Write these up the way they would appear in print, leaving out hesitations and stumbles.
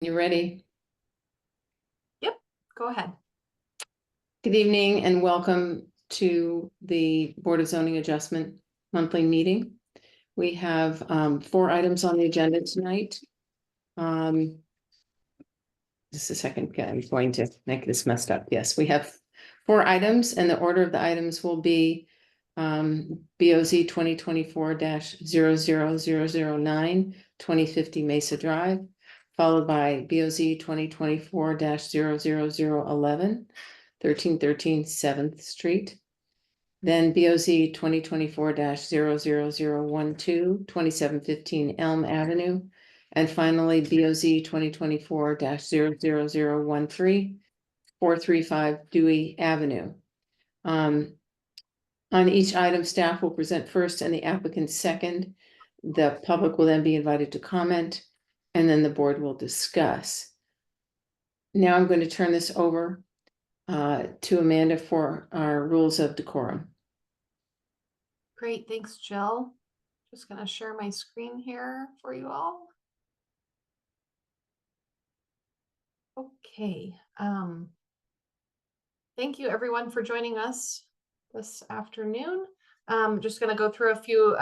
You ready? Yep, go ahead. Good evening and welcome to the Board of Zoning Adjustment monthly meeting. We have 4 items on the agenda tonight. Just a second, I'm going to make this messed up. Yes, we have 4 items and the order of the items will be BOZ 2024-00009, 2050 Mesa Drive, followed by BOZ 2024-00011, 1313 7th Street. Then BOZ 2024-00012, 2715 Elm Avenue. And finally, BOZ 2024-00013, 435 Dewey Avenue. On each item, staff will present first and the applicant second. The public will then be invited to comment, and then the board will discuss. Now I'm going to turn this over to Amanda for our rules of decorum. Great, thanks, Jill. Just gonna share my screen here for you all. Okay. Thank you everyone for joining us this afternoon. Just gonna go through a few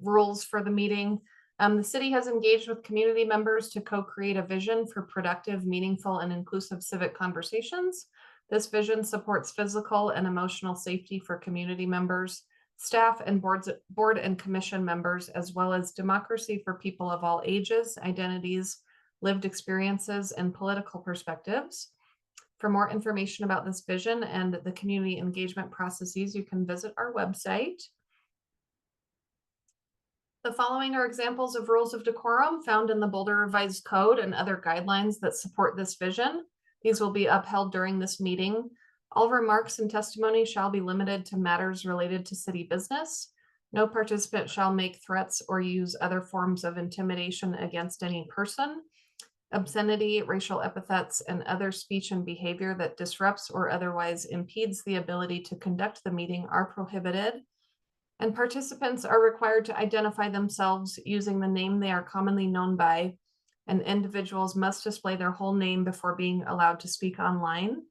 rules for the meeting. The city has engaged with community members to co-create a vision for productive, meaningful, and inclusive civic conversations. This vision supports physical and emotional safety for community members, staff, and board and commission members, as well as democracy for people of all ages, identities, lived experiences, and political perspectives. For more information about this vision and the community engagement processes, you can visit our website. The following are examples of rules of decorum found in the Boulder Revised Code and other guidelines that support this vision. These will be upheld during this meeting. All remarks and testimony shall be limited to matters related to city business. No participant shall make threats or use other forms of intimidation against any person. Obscenity, racial epithets, and other speech and behavior that disrupts or otherwise impedes the ability to conduct the meeting are prohibited. And participants are required to identify themselves using the name they are commonly known by, and individuals must display their whole name before being allowed to speak online.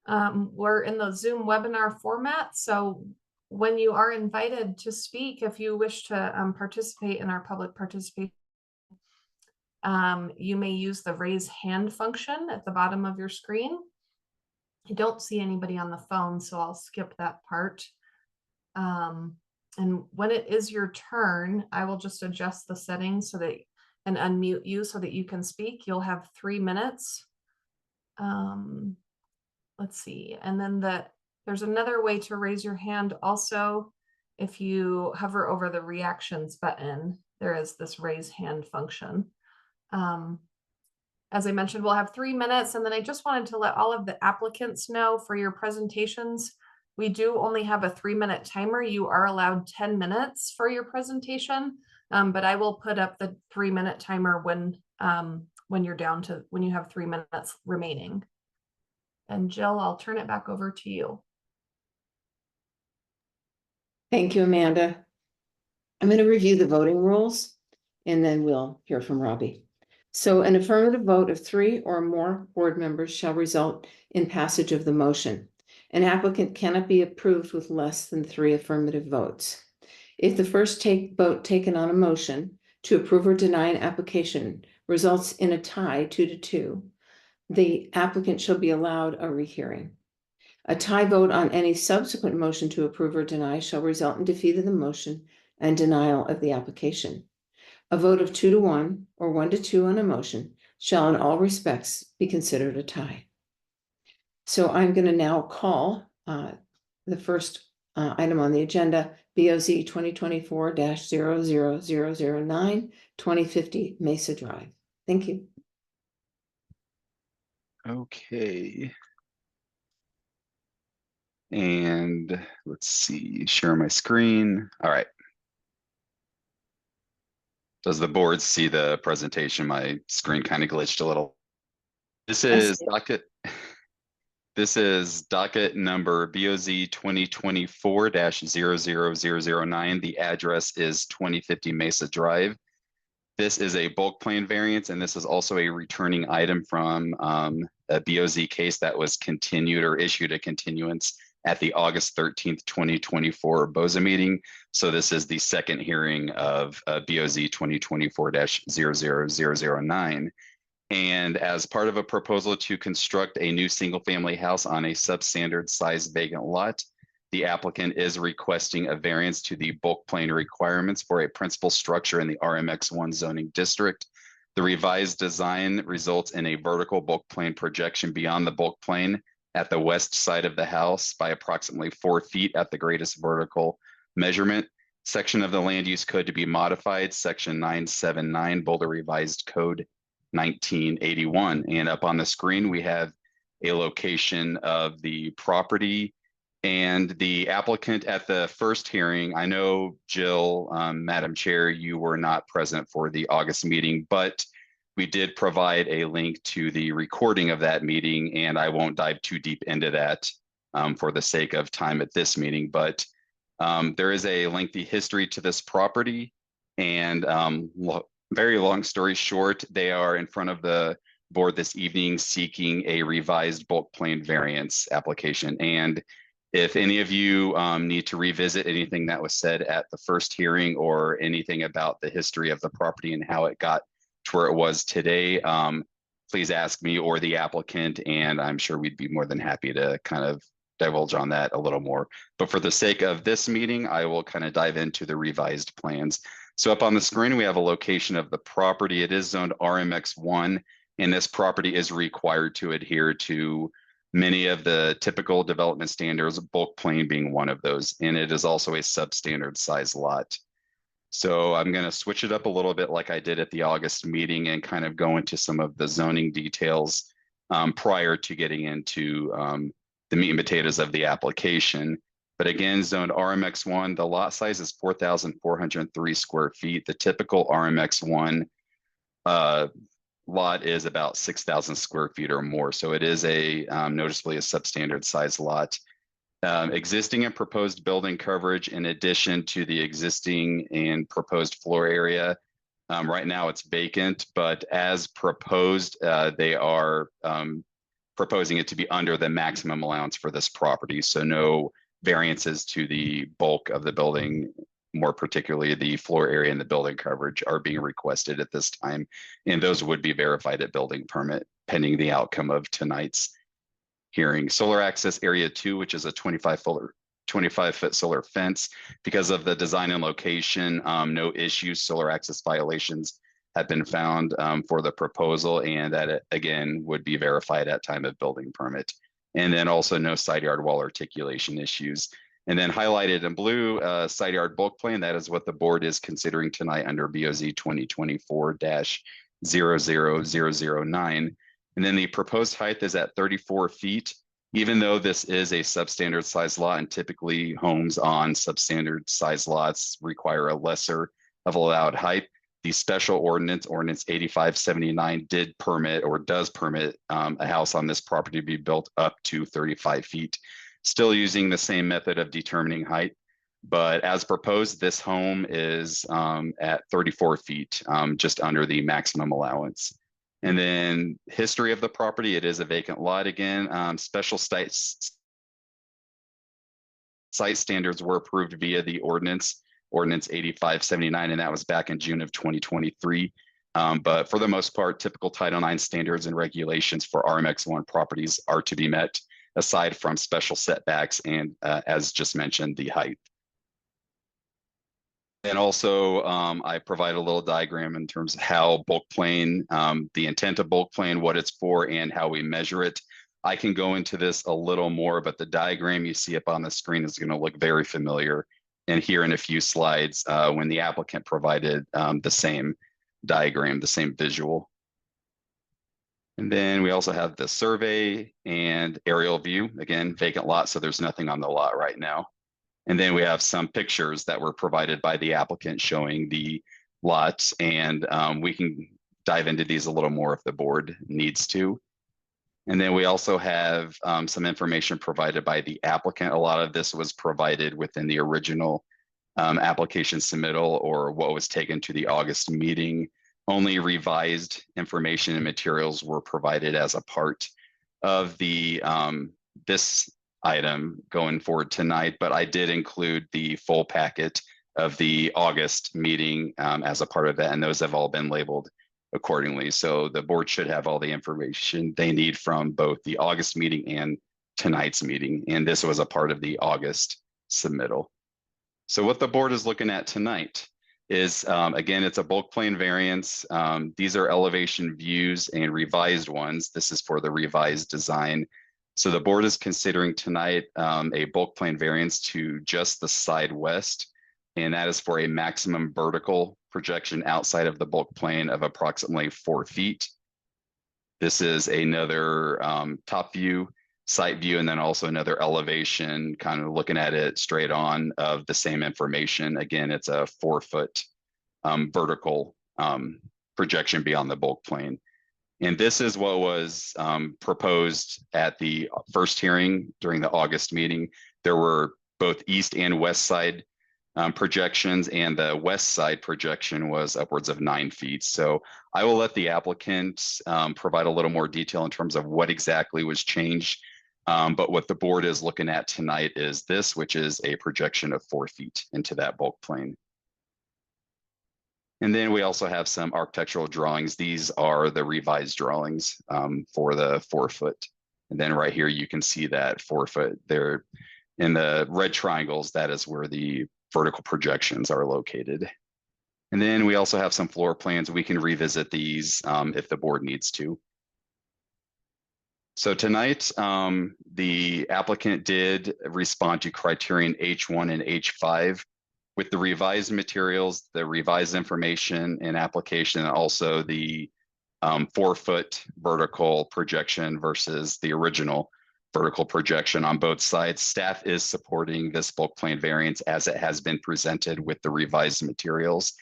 We're in the Zoom webinar format, so when you are invited to speak, if you wish to participate in our public participation, you may use the raise hand function at the bottom of your screen. I don't see anybody on the phone, so I'll skip that part. And when it is your turn, I will just adjust the settings so that and unmute you so that you can speak. You'll have 3 minutes. Let's see. And then there's another way to raise your hand also. If you hover over the reactions button, there is this raise hand function. As I mentioned, we'll have 3 minutes, and then I just wanted to let all of the applicants know for your presentations, we do only have a 3-minute timer. You are allowed 10 minutes for your presentation, but I will put up the 3-minute timer when you're down to when you have 3 minutes remaining. And Jill, I'll turn it back over to you. Thank you, Amanda. I'm going to review the voting rules and then we'll hear from Robbie. So an affirmative vote of 3 or more board members shall result in passage of the motion. An applicant cannot be approved with less than 3 affirmative votes. If the first vote taken on a motion to approve or deny an application results in a tie 2-2, the applicant shall be allowed a rehearing. A tie vote on any subsequent motion to approve or deny shall result in defeat of the motion and denial of the application. A vote of 2-1 or 1-2 on a motion shall in all respects be considered a tie. So I'm going to now call the first item on the agenda, BOZ 2024-00009, 2050 Mesa Drive. Thank you. Okay. And let's see, share my screen. All right. Does the board see the presentation? My screen kind of glitched a little. This is docket. This is docket number BOZ 2024-00009. The address is 2050 Mesa Drive. This is a bulk plan variance, and this is also a returning item from a BOZ case that was continued or issued a continuance at the August 13th, 2024 BOZA meeting. So this is the second hearing of BOZ 2024-00009. And as part of a proposal to construct a new single-family house on a substandard size vacant lot, the applicant is requesting a variance to the bulk plan requirements for a principal structure in the RMX1 zoning district. The revised design results in a vertical bulk plan projection beyond the bulk plane at the west side of the house by approximately 4 feet at the greatest vertical measurement. Section of the land use code to be modified, section 979, Boulder Revised Code 1981. And up on the screen, we have a location of the property and the applicant at the first hearing. I know, Jill, Madam Chair, you were not present for the August meeting, but we did provide a link to the recording of that meeting, and I won't dive too deep into that for the sake of time at this meeting, but there is a lengthy history to this property, and very long story short, they are in front of the board this evening seeking a revised bulk plan variance application. And if any of you need to revisit anything that was said at the first hearing or anything about the history of the property and how it got to where it was today, please ask me or the applicant, and I'm sure we'd be more than happy to kind of divulge on that a little more. But for the sake of this meeting, I will kind of dive into the revised plans. So up on the screen, we have a location of the property. It is zoned RMX1, and this property is required to adhere to many of the typical development standards, bulk plane being one of those, and it is also a substandard size lot. So I'm going to switch it up a little bit like I did at the August meeting and kind of go into some of the zoning details prior to getting into the meat and potatoes of the application. But again, zoned RMX1, the lot size is 4,403 square feet. The typical RMX1 lot is about 6,000 square feet or more. So it is a noticeably a substandard size lot. Existing and proposed building coverage in addition to the existing and proposed floor area. Right now it's vacant, but as proposed, they are proposing it to be under the maximum allowance for this property. So no variances to the bulk of the building, more particularly the floor area and the building coverage, are being requested at this time. And those would be verified at building permit pending the outcome of tonight's hearing. Solar access area 2, which is a 25-foot solar fence. Because of the design and location, no issues, solar access violations have been found for the proposal, and that it, again, would be verified at time of building permit. And then also no side yard wall articulation issues. And then highlighted in blue, side yard bulk plan, that is what the board is considering tonight under BOZ 2024-00009. And then the proposed height is at 34 feet. Even though this is a substandard size lot, and typically homes on substandard size lots require a lesser of allowed height, the special ordinance 8579 did permit or does permit a house on this property to be built up to 35 feet, still using the same method of determining height. But as proposed, this home is at 34 feet, just under the maximum allowance. And then history of the property, it is a vacant lot again. Special site standards were approved via the ordinance 8579, and that was back in June of 2023. But for the most part, typical Title IX standards and regulations for RMX1 properties are to be met, aside from special setbacks and, as just mentioned, the height. And also, I provide a little diagram in terms of how bulk plane, the intent of bulk plane, what it's for, and how we measure it. I can go into this a little more, but the diagram you see up on the screen is going to look very familiar. And here in a few slides, when the applicant provided the same diagram, the same visual. And then we also have the survey and aerial view. Again, vacant lot, so there's nothing on the lot right now. And then we have some pictures that were provided by the applicant showing the lots, and we can dive into these a little more if the board needs to. And then we also have some information provided by the applicant. A lot of this was provided within the original application submittal or what was taken to the August meeting. only revised information and materials were provided as a part of the this item going forward tonight, but I did include the full packet of the August meeting as a part of that, and those have all been labeled accordingly. So the board should have all the information they need from both the August meeting and tonight's meeting, and this was a part of the August submittal. So what the board is looking at tonight is, again, it's a bulk plan variance. These are elevation views and revised ones. This is for the revised design. So the board is considering tonight a bulk plan variance to just the side west, and that is for a maximum vertical projection outside of the bulk plane of approximately 4 feet. This is another top view, site view, and then also another elevation, kind of looking at it straight on of the same information. Again, it's a 4-foot vertical projection beyond the bulk plane. And this is what was proposed at the first hearing during the August meeting. There were both east and west side projections, and the west side projection was upwards of 9 feet. So I will let the applicant provide a little more detail in terms of what exactly was changed. But what the board is looking at tonight is this, which is a projection of 4 feet into that bulk plane. And then we also have some architectural drawings. These are the revised drawings for the 4-foot. And then right here, you can see that 4-foot there in the red triangles. That is where the vertical projections are located. And then we also have some floor plans. We can revisit these if the board needs to. So tonight, the applicant did respond to criterion H1 and H5 with the revised materials, the revised information and application, and also the 4-foot vertical projection versus the original vertical projection on both sides. Staff is supporting this bulk plan variance as it has been presented with the revised materials.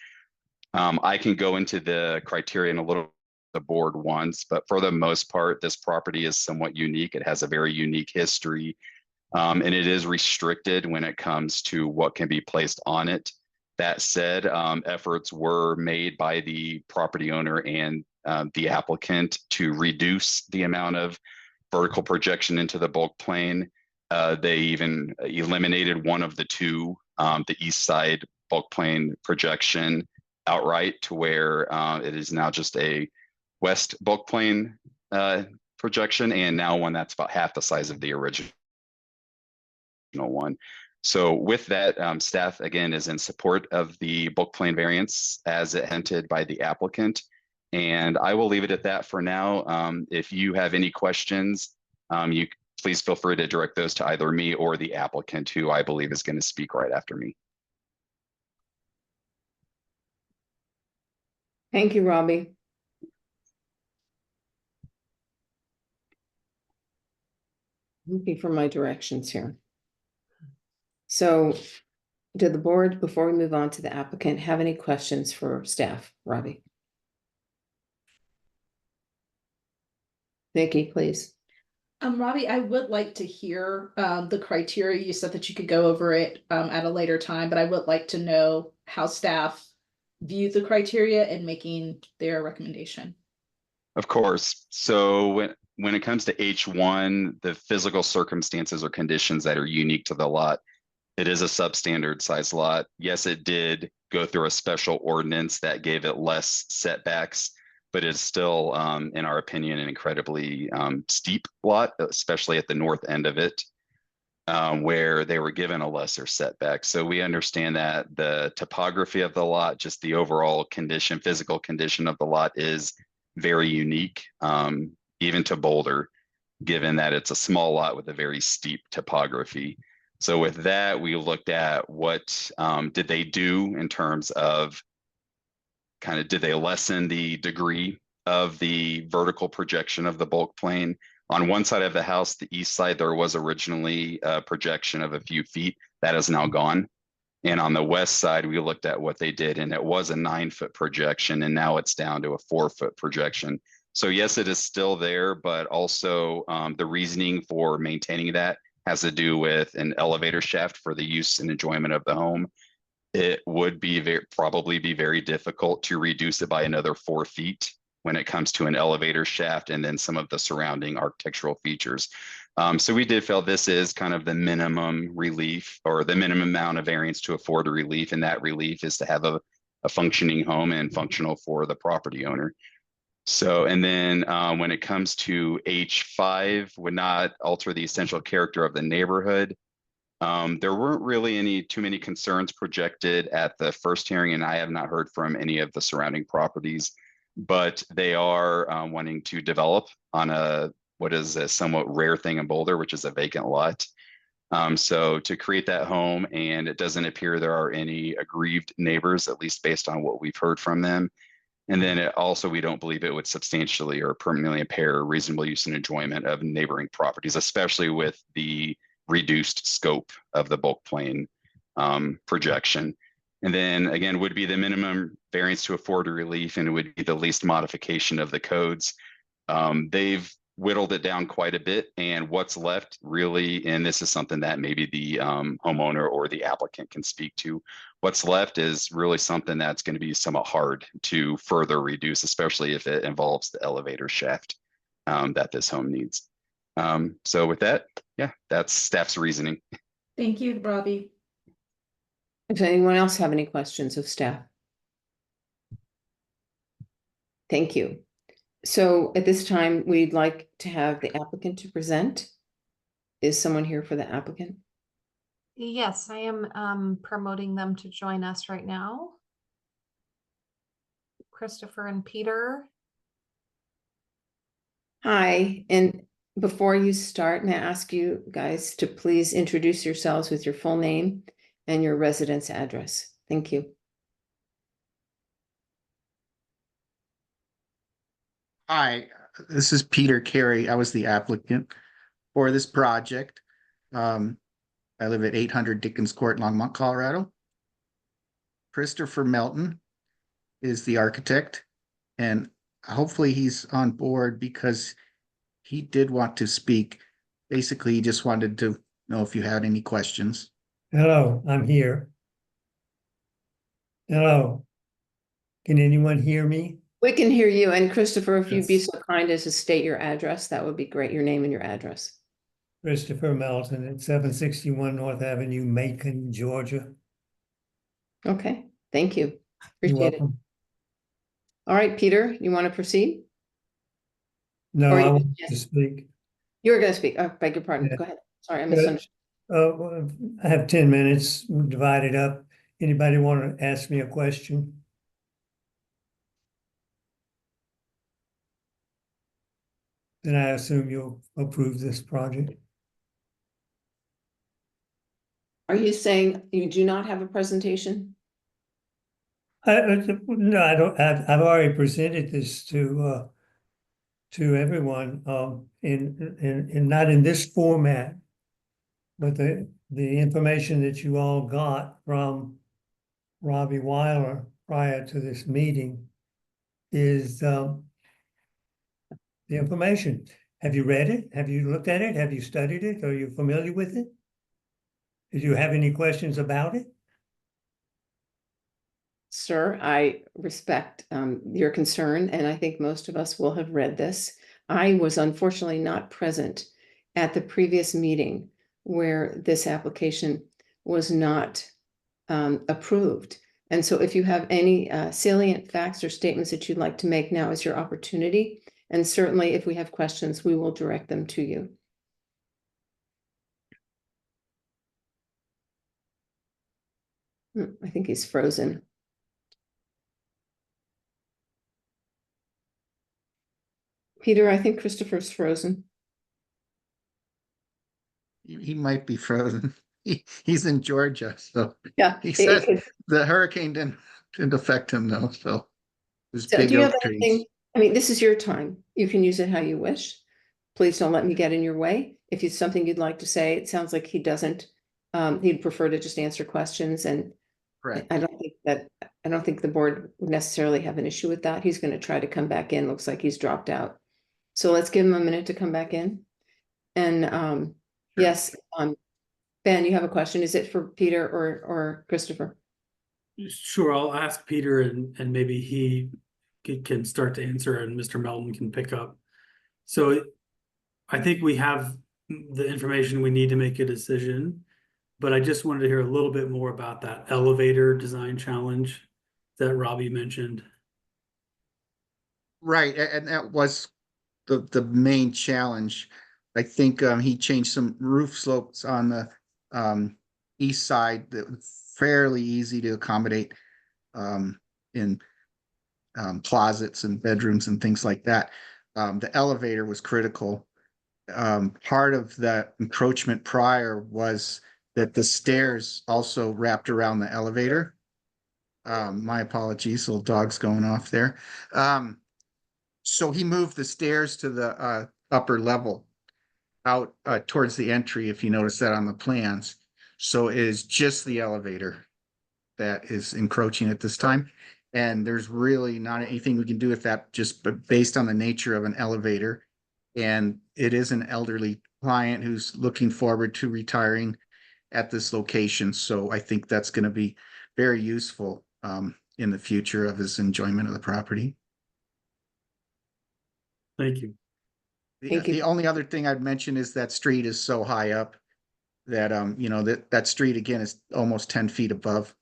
I can go into the criteria in a little the board wants, but for the most part, this property is somewhat unique. It has a very unique history, and it is restricted when it comes to what can be placed on it. That said, efforts were made by the property owner and the applicant to reduce the amount of vertical projection into the bulk plane. They even eliminated one of the two, the east side bulk plane projection outright, to where it is now just a west bulk plane projection, and now one that's about half the size of the original one. So with that, staff again is in support of the bulk plane variance as hinted by the applicant. And I will leave it at that for now. If you have any questions, you please feel free to direct those to either me or the applicant, who I believe is going to speak right after me. Thank you, Robbie. Looking for my directions here. So, did the board, before we move on to the applicant, have any questions for staff? Robbie? Nikki, please. Robbie, I would like to hear the criteria. You said that you could go over it at a later time, but I would like to know how staff view the criteria in making their recommendation. Of course. So when it comes to H1, the physical circumstances or conditions that are unique to the lot, it is a substandard size lot. Yes, it did go through a special ordinance that gave it less setbacks, but it's still, in our opinion, an incredibly steep lot, especially at the north end of it, where they were given a lesser setback. So we understand that the topography of the lot, just the overall condition, physical condition of the lot is very unique, even to Boulder, given that it's a small lot with a very steep topography. So with that, we looked at what did they do in terms of did they lessen the degree of the vertical projection of the bulk plane? On one side of the house, the east side, there was originally a projection of a few feet. That is now gone. And on the west side, we looked at what they did, and it was a 9-foot projection, and now it's down to a 4-foot projection. So yes, it is still there, but also the reasoning for maintaining that has to do with an elevator shaft for the use and enjoyment of the home. it would be probably be very difficult to reduce it by another 4 feet when it comes to an elevator shaft and then some of the surrounding architectural features. So we did feel this is kind of the minimum relief or the minimum amount of variance to afford a relief, and that relief is to have a functioning home and functional for the property owner. So, and then when it comes to H5, would not alter the essential character of the neighborhood. There weren't really too many concerns projected at the first hearing, and I have not heard from any of the surrounding properties, but they are wanting to develop on what is a somewhat rare thing in Boulder, which is a vacant lot. So to create that home, and it doesn't appear there are any aggrieved neighbors, at least based on what we've heard from them. And then we don't believe it would substantially or permanently impair reasonable use and enjoyment of neighboring properties, especially with the reduced scope of the bulk plane projection. And then again, would be the minimum variance to afford a relief, and it would be the least modification of the codes. They've whittled it down quite a bit, and what's left really, and this is something that maybe the homeowner or the applicant can speak to, what's left is really something that's going to be somewhat hard to further reduce, especially if it involves the elevator shaft that this home needs. So with that, yeah, that's staff's reasoning. Thank you, Robbie. Does anyone else have any questions of staff? Thank you. So at this time, we'd like to have the applicant to present. Is someone here for the applicant? Yes, I am promoting them to join us right now. Christopher and Peter. Hi, and before you start, may I ask you guys to please introduce yourselves with your full name and your residence address. Thank you. Hi, this is Peter Carey. I was the applicant for this project. I live at 800 Dickens Court, Longmont, Colorado. Christopher Melton is the architect, and hopefully he's on board because he did want to speak. Basically, he just wanted to know if you had any questions. Hello, I'm here. Hello. Can anyone hear me? We can hear you. And Christopher, if you'd be Yes. so kind as to state your address, that would be great. Your name and your address. Christopher Melton at 761 North Avenue, Macon, Georgia. Okay, thank you. You're Appreciate it. welcome. All right, Peter, you want to proceed? No, Or I you- want to yes. speak. You're going to speak. Oh, beg your pardon. Yeah. Go ahead. Sorry, I misunderstood. Well, I have 10 minutes divided up. Anybody want to ask me a question? Then I assume you'll approve this project. Are you saying you do not have a presentation? No, I don't. I've already presented this to everyone, in not in this format, but the information that you all got from Robbie Weiler prior to this meeting is the information. Have you read it? Have you looked at it? Have you studied it? Are you familiar with it? Did you have any questions about it? Sir, I respect your concern, and I think most of us will have read this. I was unfortunately not present at the previous meeting where this application was not approved. And so if you have any salient facts or statements that you'd like to make, now is your opportunity. And certainly if we have questions, we will direct them to you. I think he's frozen. Peter, I think Christopher's frozen. He might be frozen. He's in Georgia, so Yeah. he said the hurricane didn't affect him though, so there's So big do you have oak trees. anything? I mean, this is your time. You can use it how you wish. Please don't let me get in your way. If it's something you'd like to say, it sounds like he doesn't. He'd prefer to just answer questions, and Correct. I don't think the board would necessarily have an issue with that. He's going to try to come back in. Looks like he's dropped out. So let's give him a minute to come back in. And yes, Ben, you have a question. Is it for Peter or Christopher? Sure, I'll ask Peter and maybe he can start to answer and Mr. Melton can pick up. So I think we have the information we need to make a decision, but I just wanted to hear a little bit more about that elevator design challenge that Robbie mentioned. Right, and that was the main challenge. I think he changed some roof slopes on the east side that was fairly easy to accommodate in closets and bedrooms and things like that. The elevator was critical. Part of the encroachment prior was that the stairs also wrapped around the elevator. My apologies, little dog's going off there. So he moved the stairs to the upper level out towards the entry, if you notice that on the plans. So it is just the elevator that is encroaching at this time. And there's really not anything we can do with that, just based on the nature of an elevator. And it is an elderly client who's looking forward to retiring at this location. So I think that's going to be very useful in the future of his enjoyment of the property. Thank you. Thank you. The only other thing I'd mention is that street is so high up that, you know, that street again is almost 10 feet above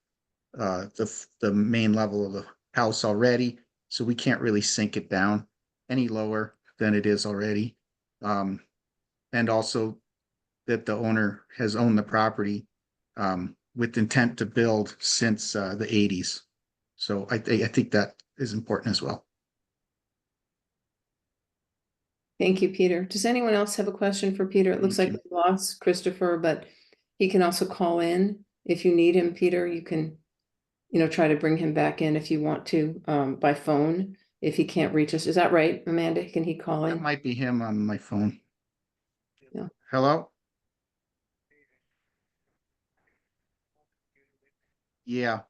the main level of the house already. So we can't really sink it down any lower than it is already. And also that the owner has owned the property with intent to build since the 80s. So I think that is important as well. Thank you, Peter. Does anyone else have a question for Peter? It looks like Thank we lost Christopher, but he can also call in if you need him, Peter. You can, you know, try to bring him back in if you want to, by phone, if he can't reach us. Is that right, Amanda? Can he call That in? might be him on my phone. Yeah. Hello? Yeah.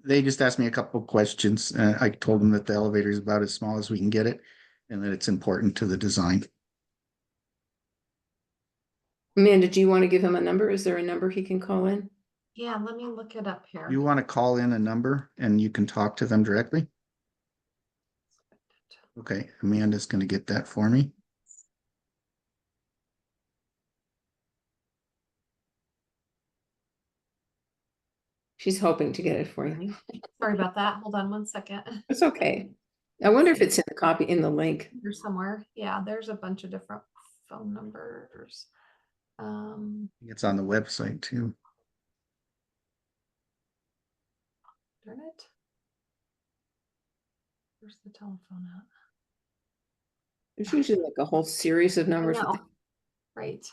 They just asked me a couple of questions. I told them that the elevator is about as small as we can get it and that it's important to the design. Amanda, do you want to give him a number? Is there a number he can call in? Yeah, let me look it up here. You want to call in a number and you can talk to them directly? Okay, Amanda's going to get that for me. She's hoping to get it for you. Sorry about that. Hold on one second. It's okay. I wonder if it's in the copy in the link. Here somewhere. Yeah, there's a bunch of different phone numbers. It's on the website too. Darn it. Where's the telephone at? There's usually like a whole series of I numbers. know. Right.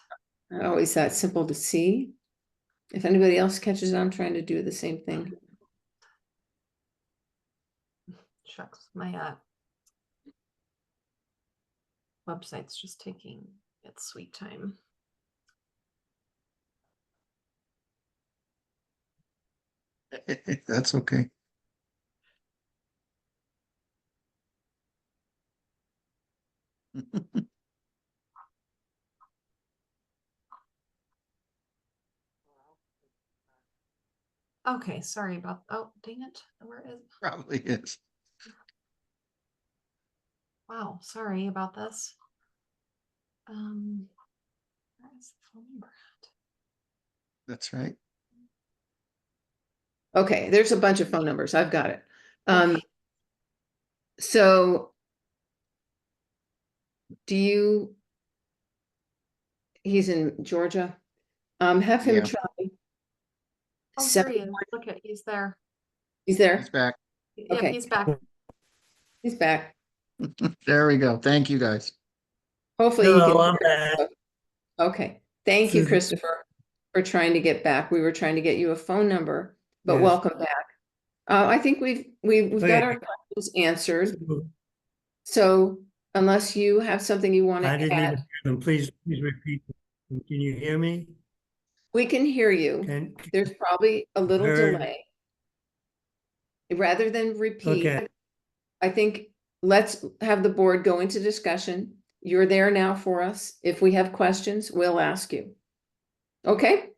Not always that simple to see. If anybody else catches it, I'm trying to do the same thing. Shucks, my website's just taking its sweet time. That's okay. Okay, sorry about, oh, dang it. Where is, Probably is. wow, sorry about this. Where is the phone number at? That's right. Okay, there's a bunch of phone numbers. I've got it. Okay. So do you, he's in Georgia. Have him Yeah. try. Oh, there he seven- is. Look at, he's there. He's there. He's back. Yep, Okay. he's back. He's back. There we go. Thank you, guys. Hopefully. he Hello, can I'm hear us. back. Okay, thank you, Susan. Christopher, for trying to get back. We were trying to get you a phone number, but Yes. welcome back. I think we've got Okay. our questions answered. So unless you have something you want to I didn't even add, hear them. Please repeat. Can you hear me? we can hear you. Can, There's probably a little Heard. delay. Rather than repeat, okay, I think let's have the board go into discussion. You're there now for us. If we have questions, we'll ask you. Okay?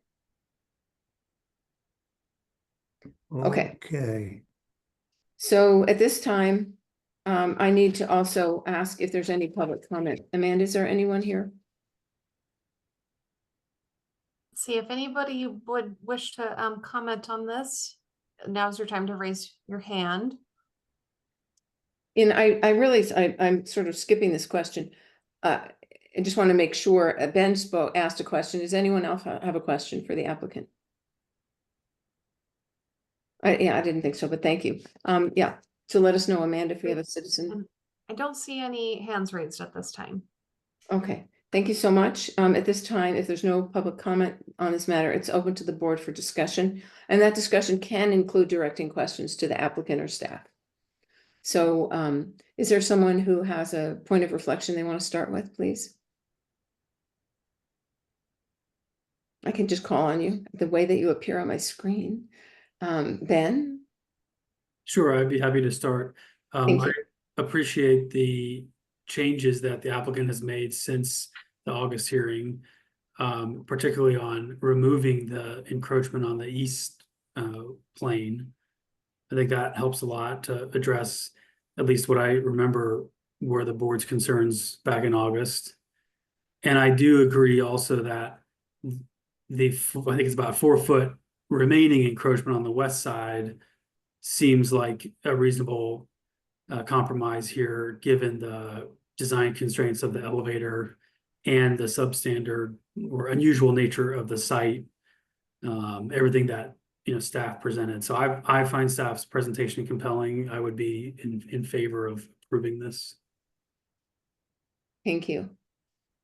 Okay. Okay. So at this time, I need to also ask if there's any public comment. Amanda, is there anyone here? See if anybody would wish to comment on this. Now's your time to raise your hand. And I realize I'm sort of skipping this question. I just want to make sure, Ben asked a question. Does anyone else have a question for the applicant? Yeah, I didn't think so, but thank you. Yeah, so let us know, Amanda, if we have a citizen. I don't see any hands raised at this time. Okay, thank you so much. At this time, if there's no public comment on this matter, it's open to the board for discussion. And that discussion can include directing questions to the applicant or staff. So is there someone who has a point of reflection they want to start with, please? I can just call on you the way that you appear on my screen. Ben? Sure, I'd be happy to start. Thank I you. appreciate the changes that the applicant has made since the August hearing, particularly on removing the encroachment on the east plane. I think that helps a lot to address at least what I remember were the board's concerns back in August. And I do agree also that I think it's about 4 foot remaining encroachment on the west side seems like a reasonable compromise here, given the design constraints of the elevator and the substandard or unusual nature of the site. Everything that staff presented. So I find staff's presentation compelling. I would be in favor of approving this. Thank you.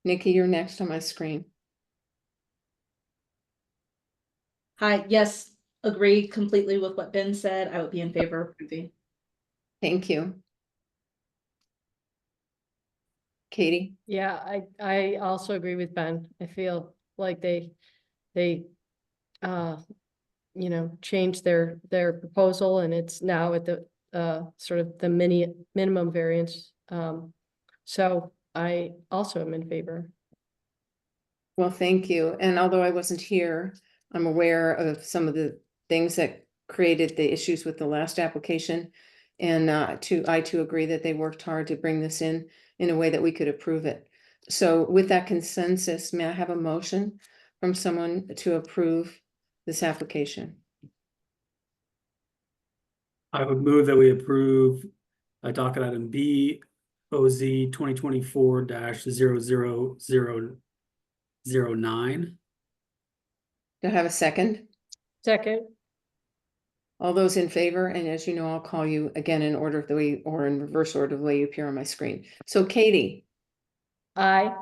Nikki, you're next on my screen. Hi, yes, agree completely with what Ben said. I would be in favor of approving. Thank you. Katie? Yeah, I also agree with Ben. I feel like they changed their proposal, and it's now at the sort of the minimum variance. So I also am in favor. Well, thank you. And although I wasn't here, I'm aware of some of the things that created the issues with the last application. And I too agree that they worked hard to bring this in a way that we could approve it. So with that consensus, may I have a motion from someone to approve this application? I would move that we approve docket item B, OZ 2024-00009. Do I have a second? Second. All those in favor, and as you know, I'll call you again in order of the way, or in reverse order of the way you appear on my screen. So Katie? Aye.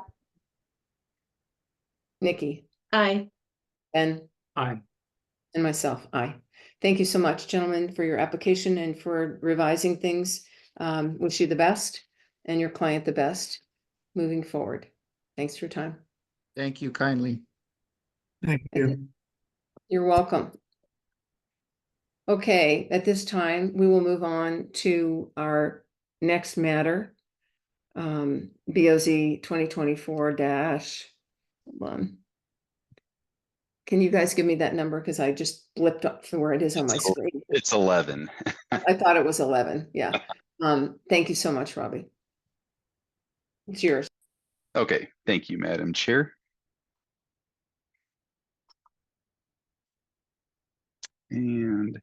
Nikki? Aye. Ben? Aye. And myself, aye. Thank you so much, gentlemen, for your application and for revising things. Wish you the best and your client the best moving forward. Thanks for your time. Thank you kindly. Thank you. You're welcome. Okay, at this time, we will move on to our next matter. BOZ 2024-, hold on. Can you guys give me that number? Because I just blipped up to where it is on my screen. It's 11. I thought it was 11. Yeah. Thank you so much, Robbie. It's yours. Okay, thank you, Madam Chair. And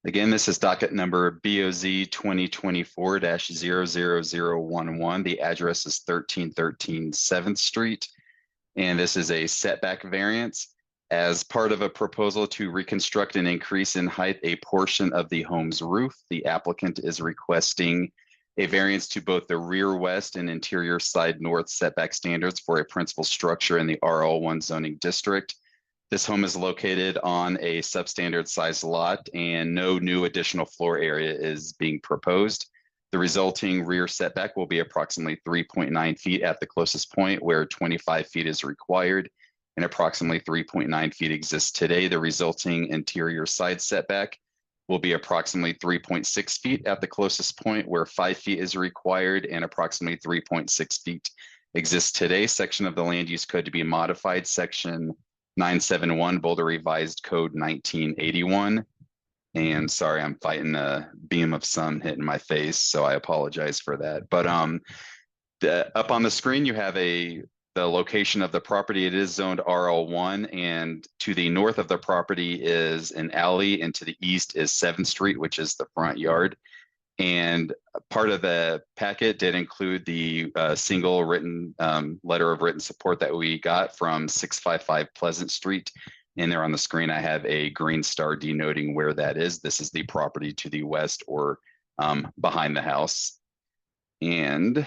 again, this is docket number BOZ 2024-00011. The address is 1313 7th Street. And this is a setback variance as part of a proposal to reconstruct and increase in height a portion of the home's roof. The applicant is requesting a variance to both the rear west and interior side north setback standards for a principal structure in the RL1 zoning district. This home is located on a substandard size lot and no new additional floor area is being proposed. The resulting rear setback will be approximately 3.9 feet at the closest point where 25 feet is required, and approximately 3.9 feet exists today. The resulting interior side setback will be approximately 3.6 feet at the closest point where 5 feet is required, and approximately 3.6 feet exists today. Section of the land use code to be modified, section 971, Boulder Revised Code 1981. And sorry, I'm fighting a beam of sun hitting my face, so I apologize for that. But up on the screen, you have the location of the property. It is zoned RL1, and to the north of the property is an alley, and to the east is 7th Street, which is the front yard. And part of the packet did include the single written letter of written support that we got from 655 Pleasant Street. And there on the screen, I have a green star denoting where that is. This is the property to the west or behind the house. And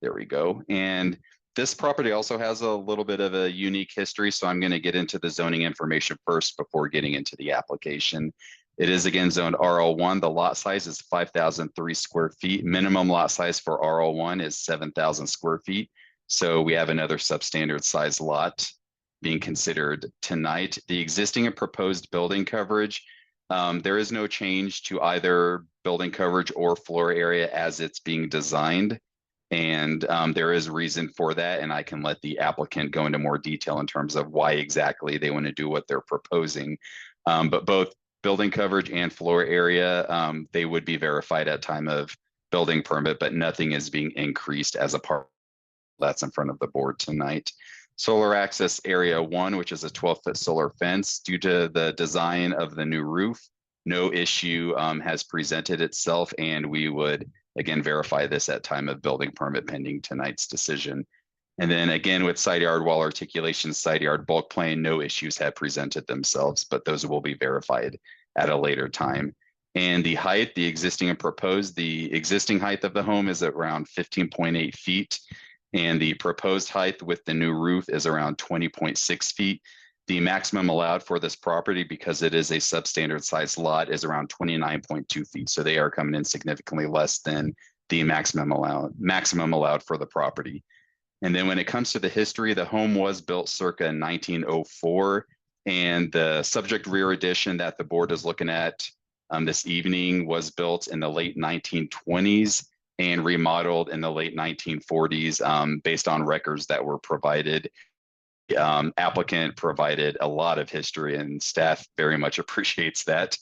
there we go. And this property also has a little bit of a unique history. So I'm going to get into the zoning information first before getting into the application. It is again zoned RL1. The lot size is 5,003 square feet. Minimum lot size for RL1 is 7,000 square feet. So we have another substandard size lot being considered tonight. The existing and proposed building coverage, there is no change to either building coverage or floor area as it's being designed. And there is reason for that. And I can let the applicant go into more detail in terms of why exactly they want to do what they're proposing. But both building coverage and floor area, they would be verified at time of building permit, but nothing is being increased as a part that's in front of the board tonight. Solar access area 1, which is a 12-foot solar fence, due to the design of the new roof, no issue has presented itself, and we would again verify this at time of building permit pending tonight's decision. And then again, with side yard wall articulation, side yard bulk plane, no issues have presented themselves, but those will be verified at a later time. And the height, the existing and proposed, the existing height of the home is around 15.8 feet. And the proposed height with the new roof is around 20.6 feet. The maximum allowed for this property, because it is a substandard size lot, is around 29.2 feet. So they are coming in significantly less than the maximum allowed for the property. And then when it comes to the history, the home was built circa 1904, and the subject rear addition that the board is looking at this evening was built in the late 1920s and remodeled in the late 1940s, based on records that were provided. Applicant provided a lot of history, and staff very much appreciates that.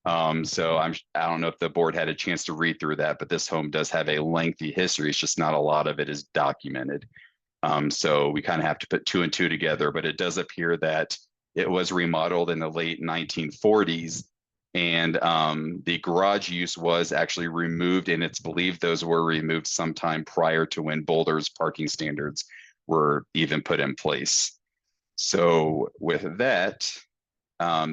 So I don't know if the board had a chance to read through that, but this home does have a lengthy history. It's just not a lot of it is documented. So we kind of have to put 2 and 2 together, but it does appear that it was remodeled in the late 1940s. And the garage use was actually removed, and it's believed those were removed sometime prior to when Boulder's parking standards were even put in place. So with that,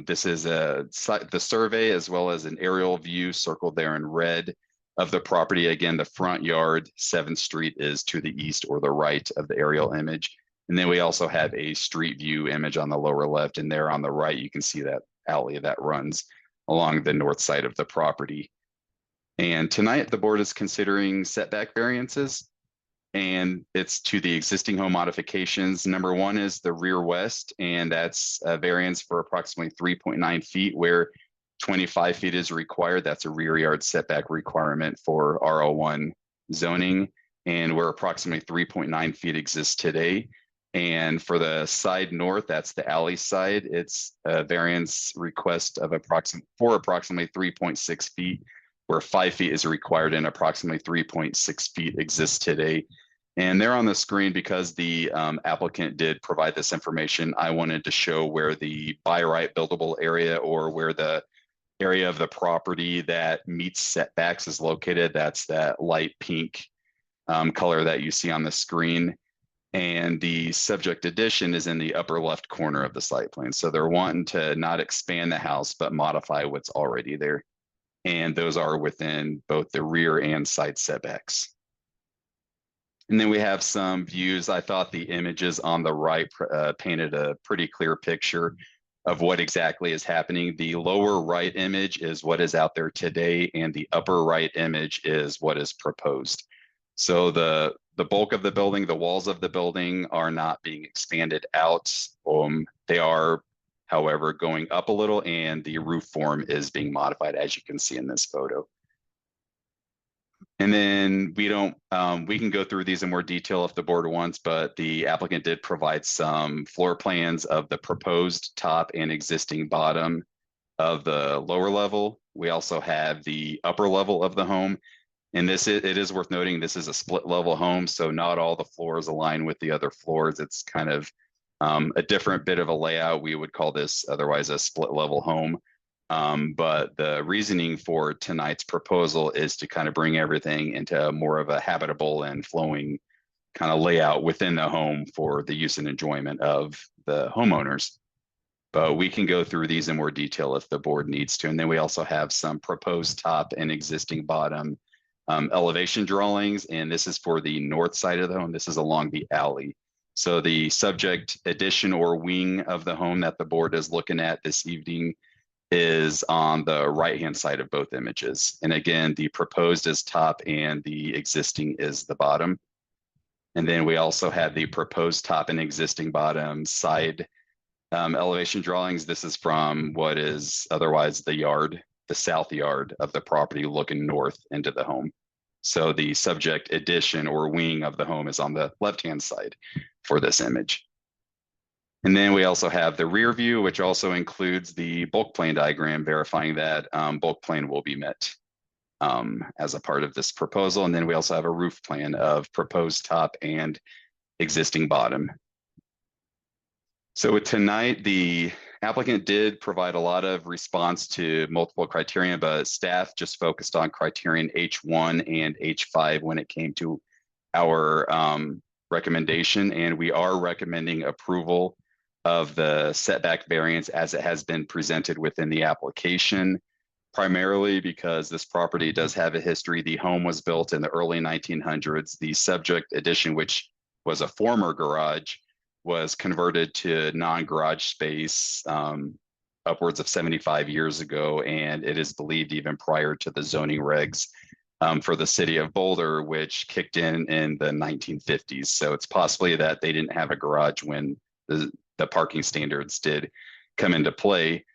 this is the survey as well as an aerial view circled there in red of the property. Again, the front yard, 7th Street, is to the east or the right of the aerial image. And then we also have a street view image on the lower left, and there on the right, you can see that alley that runs along the north side of the property. And tonight, the board is considering setback variances, and it's to the existing home modifications. Number 1 is the rear west, and that's a variance for approximately 3.9 feet, where 25 feet is required. That's a rear yard setback requirement for RL1 zoning, and where approximately 3.9 feet exists today. And for the side north, that's the alley side, it's a variance request of approximately 3.6 feet, where 5 feet is required and approximately 3.6 feet exists today. And there on the screen, because the applicant did provide this information, I wanted to show where the by right buildable area, or where the area of the property that meets setbacks, is located. That's that light pink color that you see on the screen. And the subject addition is in the upper left corner of the site plan. So they're wanting to not expand the house, but modify what's already there. And those are within both the rear and side setbacks. And then we have some views. I thought the images on the right painted a pretty clear picture of what exactly is happening. The lower right image is what is out there today, and the upper right image is what is proposed. So the bulk of the building, the walls of the building are not being expanded out. They are, however, going up a little, and the roof form is being modified, as you can see in this photo. And then we don't, we can go through these in more detail if the board wants, but the applicant did provide some floor plans of the proposed top and existing bottom of the lower level. We also have the upper level of the home. And it is worth noting, this is a split level home, so not all the floors align with the other floors. It's kind of a different bit of a layout. We would call this otherwise a split level home. But the reasoning for tonight's proposal is to kind of bring everything into more of a habitable and flowing kind of layout within the home for the use and enjoyment of the homeowners. But we can go through these in more detail if the board needs to. And then we also have some proposed top and existing bottom elevation drawings. And this is for the north side of the home. This is along the alley. So the subject addition or wing of the home that the board is looking at this evening is on the right-hand side of both images. And again, the proposed is top and the existing is the bottom. And then we also have the proposed top and existing bottom side elevation drawings. This is from what is otherwise the yard, the south yard of the property looking north into the home. So the subject addition or wing of the home is on the left-hand side for this image. And then we also have the rear view, which also includes the bulk plan diagram verifying that bulk plan will be met as a part of this proposal. And then we also have a roof plan of proposed top and existing bottom. So with tonight, the applicant did provide a lot of response to multiple criteria, but staff just focused on criterion H1 and H5 when it came to our recommendation. And we are recommending approval of the setback variance as it has been presented within the application, primarily because this property does have a history. The home was built in the early 1900s. The subject addition, which was a former garage, was converted to non-garage space upwards of 75 years ago. And it is believed even prior to the zoning regs for the city of Boulder, which kicked in the 1950s. So it's possibly that they didn't have a garage when the parking standards did come into play.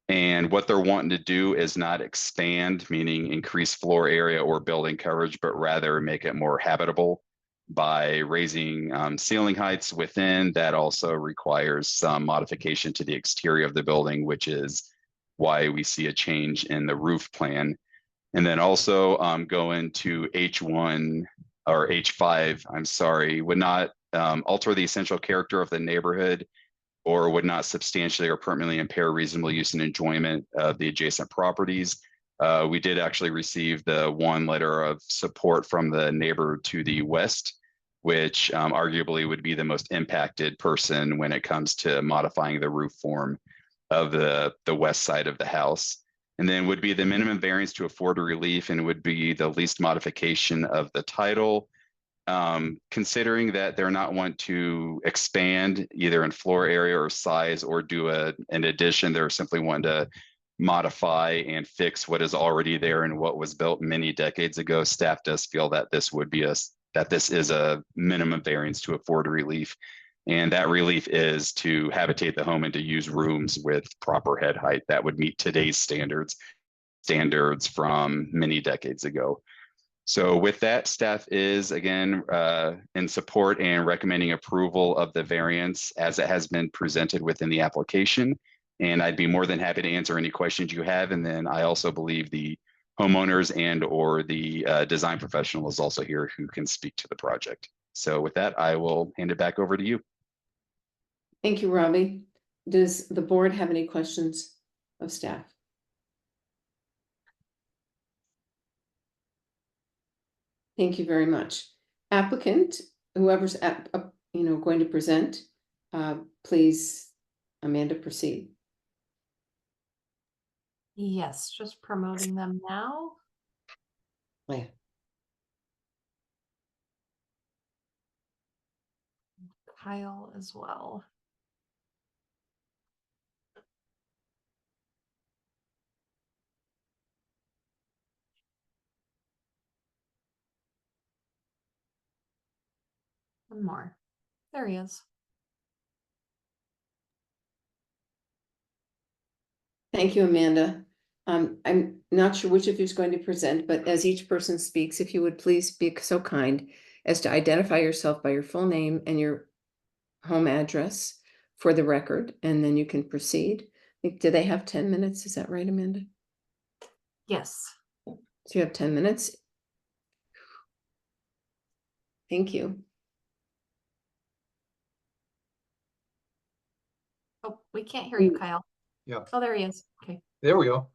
And what they're wanting to do is not expand, meaning increase floor area or building coverage, but rather make it more habitable by raising ceiling heights within. That also requires some modification to the exterior of the building, which is why we see a change in the roof plan. And then also going to H1 or H5, I'm sorry, would not alter the essential character of the neighborhood or would not substantially or permanently impair reasonable use and enjoyment of the adjacent properties. We did actually receive the one letter of support from the neighbor to the west, which arguably would be the most impacted person when it comes to modifying the roof form of the west side of the house. And then would be the minimum variance to afford relief and would be the least modification of the title. Considering that they're not want to expand either in floor area or size or do an addition, they're simply wanting to modify and fix what is already there and what was built many decades ago. Staff does feel that this would be that this is a minimum variance to afford relief. And that relief is to habitate the home and to use rooms with proper head height that would meet today's standards from many decades ago. So with that, staff is again in support and recommending approval of the variance as it has been presented within the application. And I'd be more than happy to answer any questions you have. And then I also believe the homeowners and or the design professional is also here who can speak to the project. So with that, I will hand it back over to you. Thank you, Robbie. Does the board have any questions of staff? Thank you very much. Applicant, whoever's going to present, please, Amanda, proceed. Yes, just promoting them now. Yeah. Kyle as well. One more. There he is. Thank you, Amanda. I'm not sure which of you is going to present, but as each person speaks, if you would please be so kind as to identify yourself by your full name and your home address for the record, and then you can proceed. Do they have 10 minutes? Is that right, Amanda? Yes. So you have 10 minutes. Thank you. Oh, we can't hear you, Mm. Kyle. Yeah. Oh, there he is. Okay. There we go.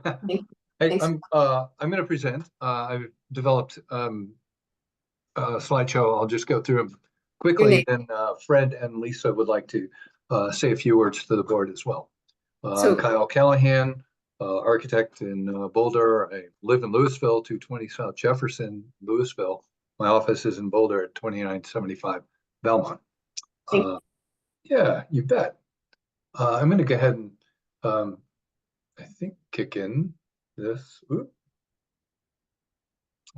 Thank- Hey, thanks. I'm going to present. I've developed a slideshow. I'll just go through them Your quickly. name. Then Fred and Lisa would like to say a few words to the board as well. So- Kyle Callahan, architect in Boulder. I live in Louisville, 220 South Jefferson, Louisville. My office is in Boulder at 2975 Belmont. Thank- Yeah, you bet. I'm going to go ahead and I think kick in this. Oop.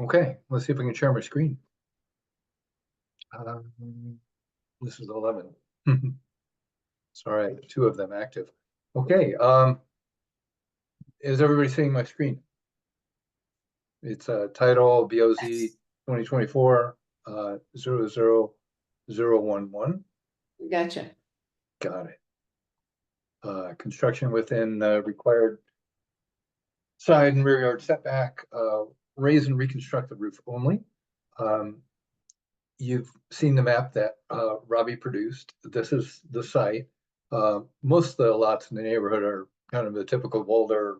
Okay, let's see if I can share my screen. This is 11. Sorry, 2 of them active. Okay, is everybody seeing my screen? It's title BOZ 2024 00011. Gotcha. Got it. Construction within required side and rear yard setback, raise and reconstruct the roof only. You've seen the map that Robbie produced. This is the site. Most of the lots in the neighborhood are kind of the typical Boulder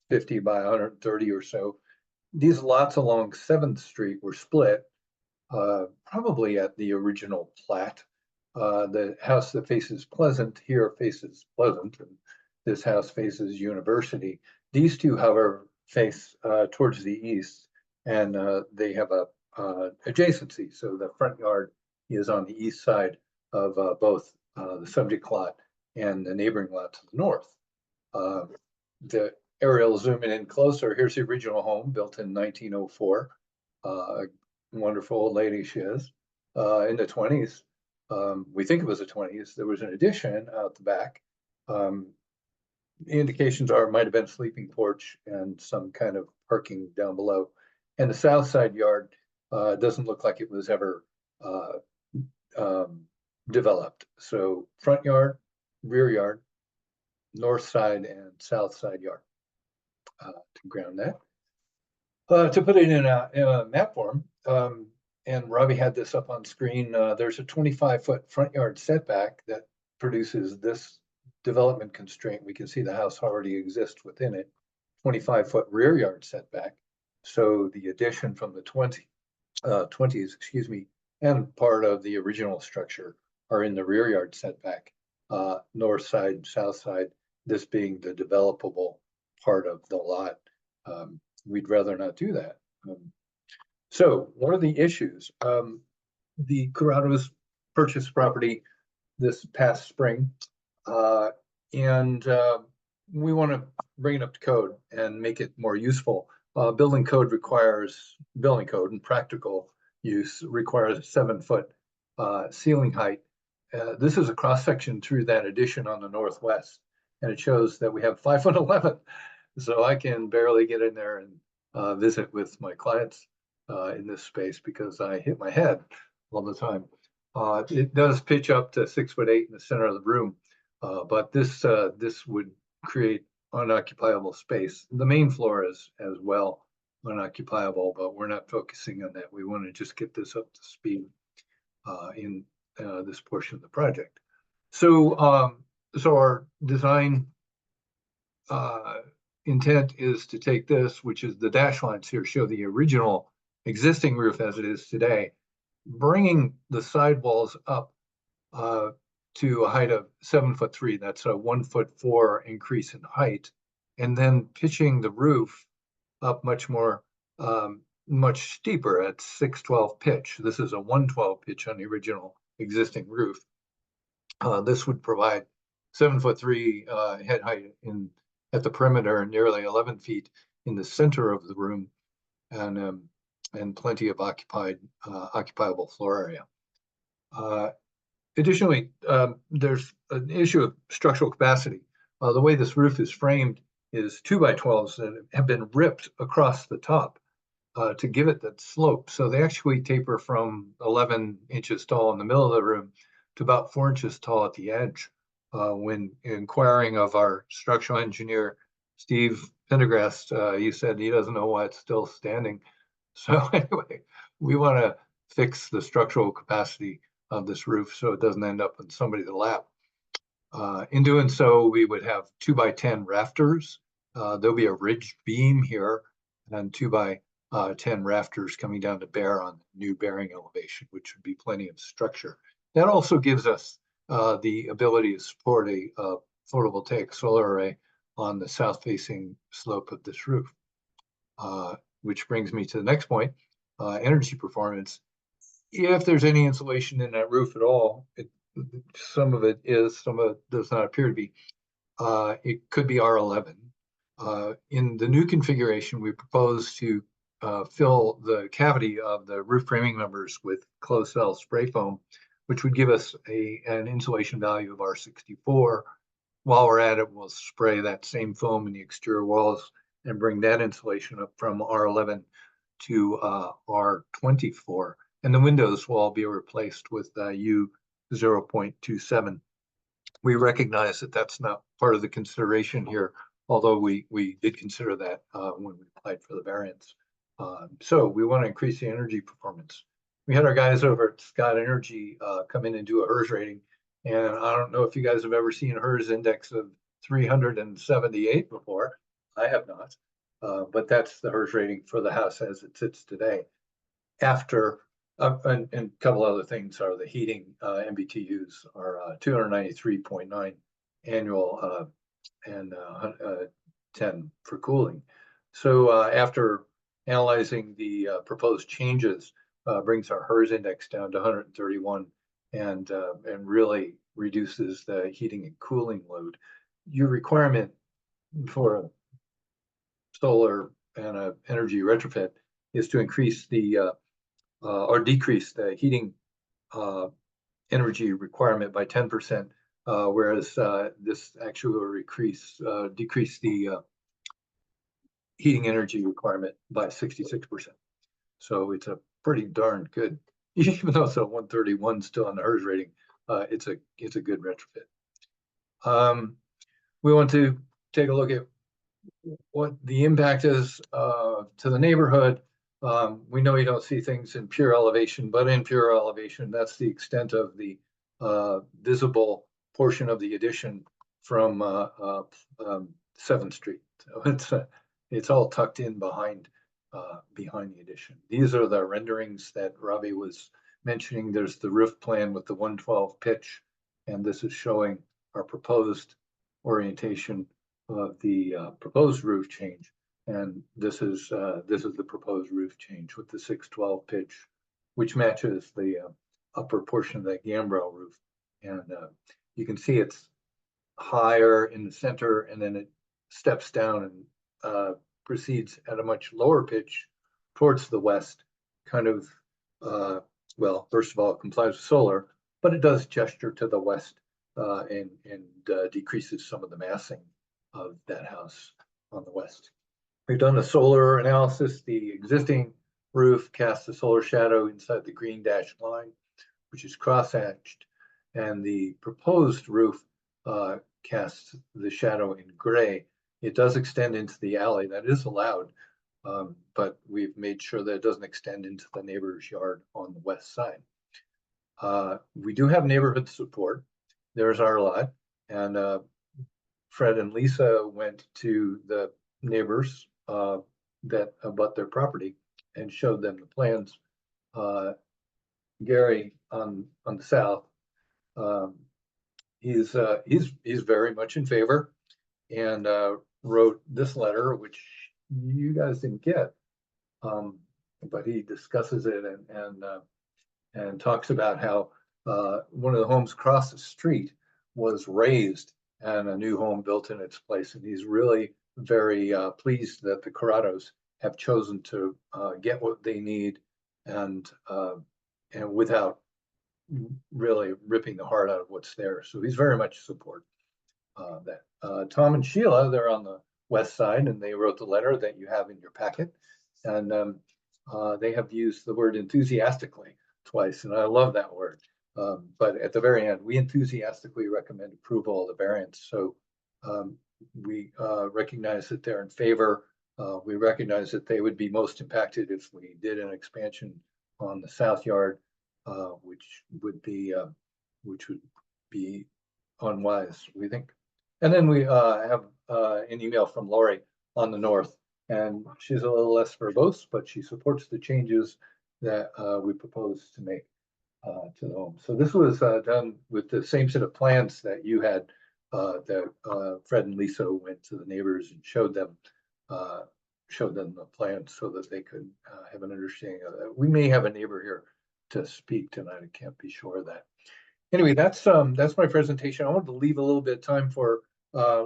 50 by 130 or so. These lots along 7th Street were split, probably at the original plat. The house that faces Pleasant here faces Pleasant, and this house faces University. These two, however, face towards the east, and they have a adjacency. So the front yard is on the east side of both the subject lot and the neighboring lot to the north. The aerial zooming in closer, here's the original home built in 1904. Wonderful old lady she is. In the 20s, we think it was the 20s, there was an addition out the back. Indications are it might have been a sleeping porch and some kind of parking down below. And the south side yard doesn't look like it was ever developed. So front yard, rear yard, north side and south side yard. To ground that. To put it in a map form, and Robbie had this up on screen, there's a 25-foot front yard setback that produces this development constraint. We can see the house already exists within it. 25-foot rear yard setback. So the addition from the 20s, excuse me, and part of the original structure are in the rear yard setback, north side, south side, this being the developable part of the lot. We'd rather not do that. So one of the issues, the Corrados purchased property this past spring, and we want to bring it up to code and make it more useful. Building code and practical use requires a 7-foot ceiling height. This is a cross section through that addition on the northwest, and it shows that we have 5'11". So I can barely get in there and visit with my clients in this space because I hit my head all the time. It does pitch up to 6'8" in the center of the room, but this would create unoccupiable space. The main floor is as well unoccupiable, but we're not focusing on that. We want to just get this up to speed in this portion of the project. So our design intent is to take this, which is the dash lines here show the original existing roof as it is today, bringing the sidewalls up to a height of 7'3". That's a 1'4" increase in height, and then pitching the roof up much more, much steeper at 6'12" pitch. This is a 1'12" pitch on the original existing roof. This would provide 7'3" head height at the perimeter, and nearly 11 feet in the center of the room, and plenty of occupiable floor area. Additionally, there's an issue of structural capacity. The way this roof is framed, is 2x12s that have been ripped across the top to give it that slope. So they actually taper from 11 inches tall in the middle of the room to about 4 inches tall at the edge. When inquiring of our structural engineer, Steve Pendergrast, he said he doesn't know why it's still standing. So anyway, we want to fix the structural capacity of this roof so it doesn't end up in somebody's lap. In doing so, we would have 2x10 rafters. There'll be a ridged beam here and 2x10 rafters coming down to bear on new bearing elevation, which would be plenty of structure. That also gives us the ability to support a photovoltaic solar array on the south-facing slope of this roof. Which brings me to the next point, energy performance. If there's any insulation in that roof at all, some of it is, some of it does not appear to be. It could be R11. In the new configuration, we propose to fill the cavity of the roof framing members with closed cell spray foam, which would give us an insulation value of R64. While we're at it, we'll spray that same foam in the exterior walls and bring that insulation up from R11 to R24. And the windows will all be replaced with U0.27. We recognize that that's not part of the consideration here, although we did consider that when we applied for the variance. So we want to increase the energy performance. We had our guys over at Scott Energy come in and do a HERS rating. And I don't know if you guys have ever seen a HERS index of 378 before. I have not, but that's the HERS rating for the house as it sits today. After, and a couple other things are the heating MBTUs are 293.9 annual and 10 for cooling. So after analyzing the proposed changes, brings our HERS index down to 131 and really reduces the heating and cooling load. Your requirement for a solar and a energy retrofit is to increase the or decrease the heating energy requirement by 10%, whereas this actually will decrease the heating energy requirement by 66%. So it's a pretty darn good, even though it's a 131 still on the HERS rating, it's a good retrofit. We want to take a look at what the impact is to the neighborhood. We know you don't see things in pure elevation, but in pure elevation, that's the extent of the visible portion of the addition from 7th Street. So it's all tucked in behind the addition. These are the renderings that Robbie was mentioning. There's the roof plan with the 112 pitch, and this is showing our proposed orientation of the proposed roof change. And this is the proposed roof change with the 612 pitch, which matches the upper portion of that gambrel roof. And you can see it's higher in the center, and then it steps down and proceeds at a much lower pitch towards the west, kind of, well, first of all, it complies with solar, but it does gesture to the west and decreases some of the massing of that house on the west. We've done a solar analysis. The existing roof casts a solar shadow inside the green dashed line, which is cross-hatched, and the proposed roof casts the shadow in gray. It does extend into the alley. That is allowed, but we've made sure that it doesn't extend into the neighbor's yard on the west side. We do have neighborhood support. There's our lot, and Fred and Lisa went to the neighbors that abut their property and showed them the plans. Gary on the south, he's very much in favor, and wrote this letter, which you guys didn't get, but he discusses it and talks about how one of the homes across the street was raised and a new home built in its place, and he's really very pleased that the Corrados have chosen to get what they need and without really ripping the heart out of what's there. So he's very much support that. Tom and Sheila, they're on the west side, and they wrote the letter that you have in your packet. And they have used the word enthusiastically twice, and I love that word. But at the very end, we enthusiastically recommend approval of the variance. So we recognize that they're in favor. We recognize that they would be most impacted if we did an expansion on the south yard, which would be unwise, we think. And then we have an email from Lori on the north, and she's a little less verbose, but she supports the changes that we propose to make to the home. So this was done with the same set of plans that you had, that Fred and Lisa went to the neighbors and showed them the plans so that they could have an understanding of that. We may have a neighbor here to speak tonight. I can't be sure of that. Anyway, that's my presentation. I wanted to leave a little bit of time for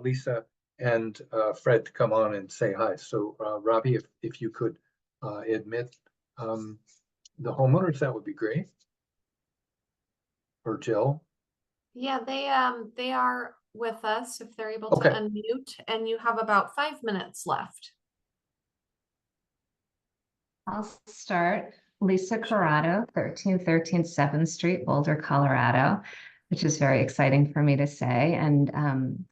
Lisa and Fred to come on and say hi. So Robbie, if you could admit the homeowners, that would be great. Or Jill. Yeah, they are with us if they're able Okay. to unmute, and you have about 5 minutes left. I'll start. Lisa Corrado, 1313 7th Street, Boulder, Colorado, which is very exciting for me to say. And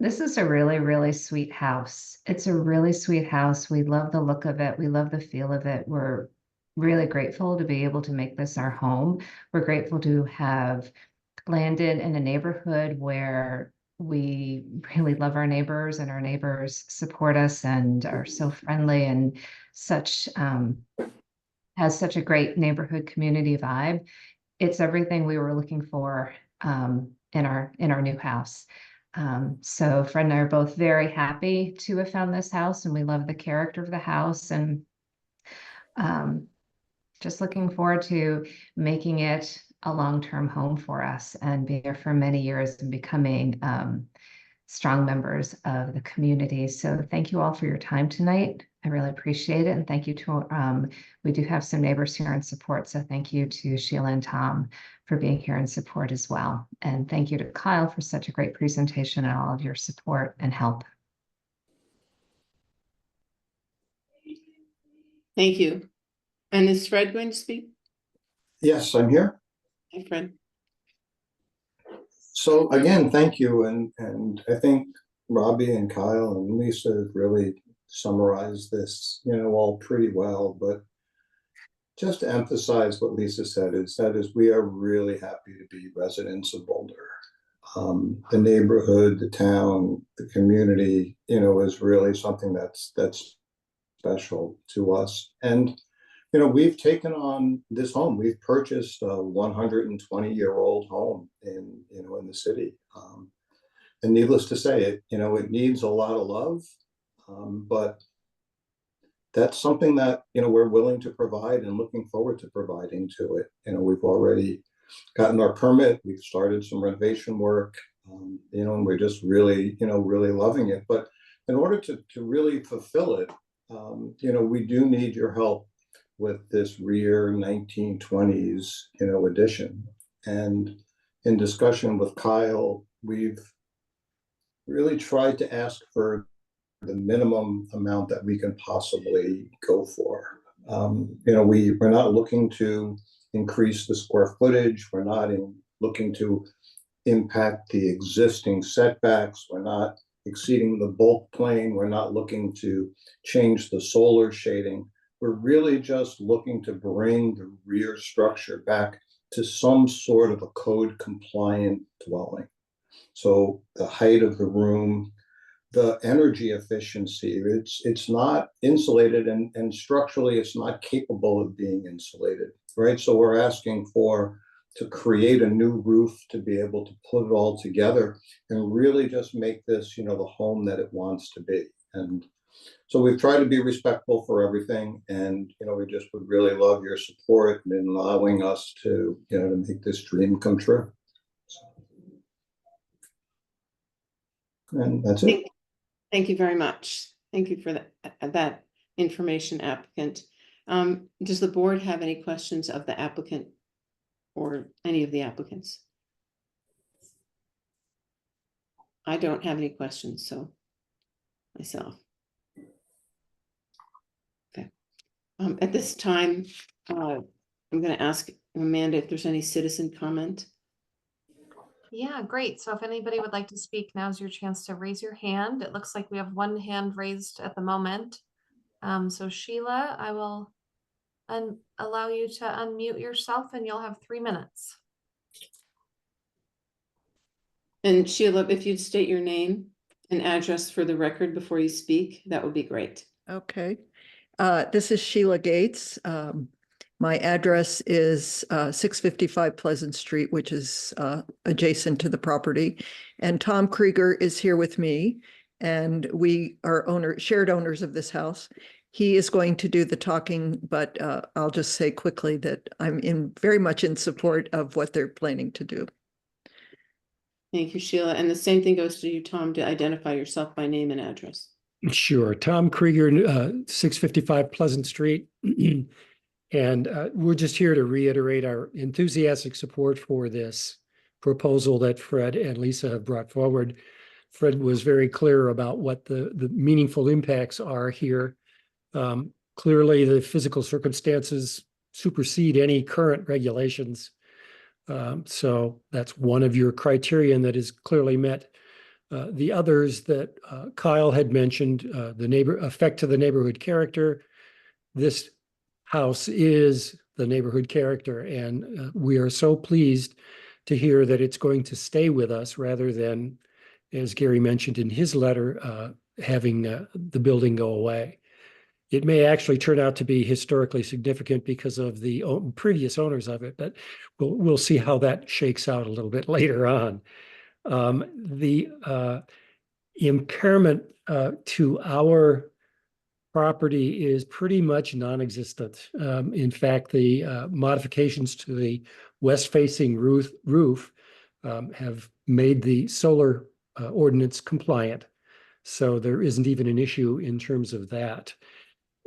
this is a really, really sweet house. It's a really sweet house. We love the look of it. We love the feel of it. We're really grateful to be able to make this our home. We're grateful to have landed in a neighborhood where we really love our neighbors, and our neighbors support us and are so friendly and such has such a great neighborhood community vibe. It's everything we were looking for in our new house. So Fred and I are both very happy to have found this house, and we love the character of the house, and just looking forward to making it a long-term home for us and be here for many years and becoming strong members of the community. So thank you all for your time tonight. I really appreciate it. And thank you to, we do have some neighbors here in support. So thank you to Sheila and Tom for being here in support as well. And thank you to Kyle for such a great presentation and all of your support and help. Thank you. And is Fred going to speak? Yes, I'm here. Hi, Fred. So again, thank you. And I think Robbie and Kyle and Lisa have really summarized this, all pretty well. But just to emphasize what Lisa said is we are really happy to be residents of Boulder. The neighborhood, the town, the community, is really something that's special to us. And we've taken on this home. We've purchased a 120-year-old home in the city. And needless to say, it needs a lot of love, but that's something that, we're willing to provide and looking forward to providing to it. We've already gotten our permit. We've started some renovation work, and we're just really, really loving it. But in order to really fulfill it, we do need your help with this rear 1920s, addition. And in discussion with Kyle, we've really tried to ask for the minimum amount that we can possibly go for. We're not looking to increase the square footage. We're not looking to impact the existing setbacks. We're not exceeding the bulk plane. We're not looking to change the solar shading. We're really just looking to bring the rear structure back to some sort of a code compliant dwelling. So the height of the room, the energy efficiency, it's not insulated, and structurally it's not capable of being insulated, right? So we're asking to create a new roof to be able to put it all together and really just make this, the home that it wants to be. And so we've tried to be respectful for everything, and we just would really love your support in allowing us to to make this dream come true. And that's it. Thank you very much. Thank you for that information, applicant. Does the board have any questions of the applicant or any of the applicants? I don't have any questions, so myself. Okay. At this time, I'm going to ask Amanda if there's any citizen comment. Yeah, great. So if anybody would like to speak, now's your chance to raise your hand. It looks like we have one hand raised at the moment. So Sheila, I will allow you to unmute yourself and you'll have 3 minutes. And Sheila, if you'd state your name and address for the record before you speak, that would be great. Okay. This is Sheila Gates. My address is 655 Pleasant Street, which is adjacent to the property. And Tom Krieger is here with me, and we are shared owners of this house. He is going to do the talking, but I'll just say quickly that I'm very much in support of what they're planning to do. Thank you, Sheila. And the same thing goes to you, Tom, to identify yourself by name and address. Sure. Tom Krieger, 655 Pleasant Street. And we're just here to reiterate our enthusiastic support for this proposal that Fred and Lisa have brought forward. Fred was very clear about what the meaningful impacts are here. Clearly, the physical circumstances supersede any current regulations. So that's one of your criterion that is clearly met. The others that Kyle had mentioned, the effect to the neighborhood character. This house is the neighborhood character, and we are so pleased to hear that it's going to stay with us rather than, as Gary mentioned in his letter, having the building go away. It may actually turn out to be historically significant because of the previous owners of it, but we'll see how that shakes out a little bit later on. The impairment to our property is pretty much non-existent. In fact, the modifications to the west-facing roof have made the solar ordinance compliant. So there isn't even an issue in terms of that.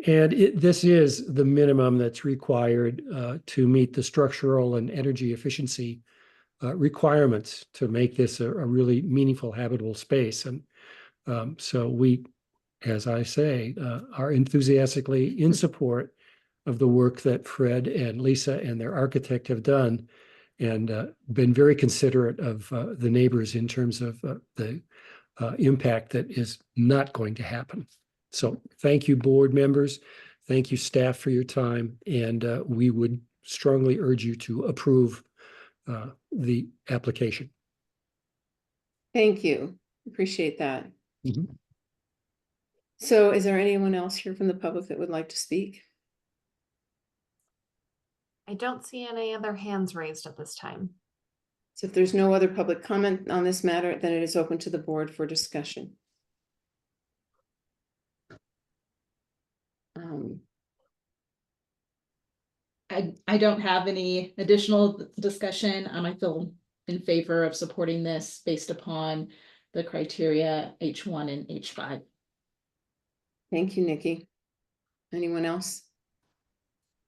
And this is the minimum that's required to meet the structural and energy efficiency requirements to make this a really meaningful habitable space. And so we, as I say, are enthusiastically in support of the work that Fred and Lisa and their architect have done, and been very considerate of the neighbors in terms of the impact that is not going to happen. So thank you, board members. Thank you, staff, for your time. And we would strongly urge you to approve the application. Thank you. Appreciate that. Mm-hmm. So is there anyone else here from the public that would like to speak? I don't see any other hands raised at this time. So if there's no other public comment on this matter, then it is open to the board for discussion. I don't have any additional discussion. I feel in favor of supporting this based upon the criteria H1 and H5. Thank you, Nikki. Anyone else?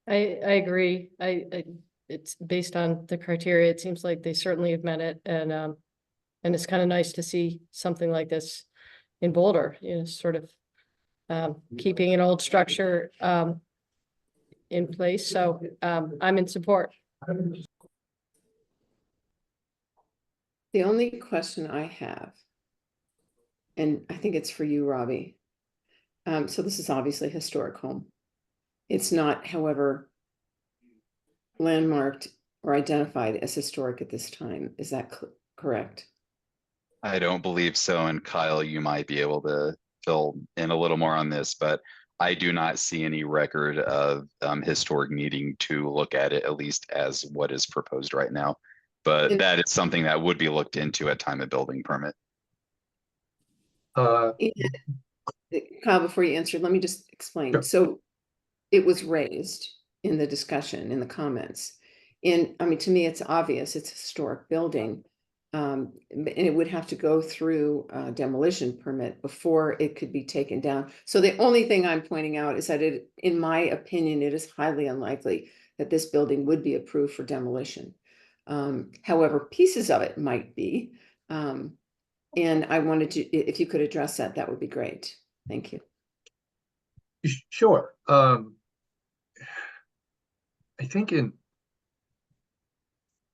I agree. It's based on the criteria. It seems like they certainly have met it, and it's kind of nice to see something like this in Boulder, you know, sort of keeping an old structure in place. So I'm in support. The only question I have, and I think it's for you, Robbie. So this is obviously a historic home. It's not, however, landmarked or identified as historic at this time. Is that correct? I don't believe so. And Kyle, you might be able to fill in a little more on this, but I do not see any record of historic needing to look at it, at least as what is proposed right now. But that is something that would be looked into at time of building permit. Kyle, before you answer, let me just explain. Sure. So it was raised in the discussion, in the comments. And I mean, to me, it's obvious it's a historic building. And it would have to go through a demolition permit before it could be taken down. So the only thing I'm pointing out is that it, in my opinion, it is highly unlikely that this building would be approved for demolition. However, pieces of it might be. And I wanted to, if you could address that, that would be great. Thank you. Sure. I think in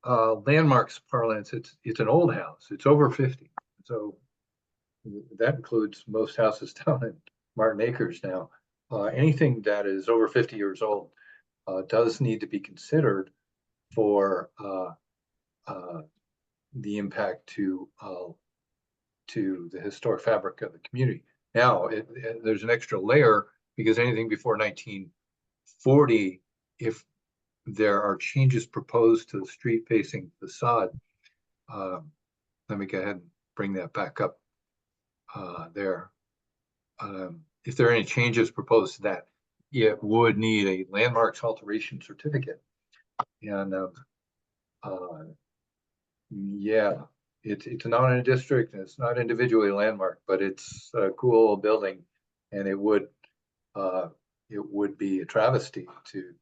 landmarks parlance, it's an old house. It's over 50. So that includes most houses down in Martin Acres now. Anything that is over 50 years old does need to be considered for the impact to the historic fabric of the community. Now, there's an extra layer because anything before 1940, if there are changes proposed to the street facing facade, let me go ahead and bring that back up there. If there are any changes proposed to that, it would need a landmarks alteration certificate. And yeah, it's not in a district and it's not individually landmarked, but it's a cool building, and it would be a travesty to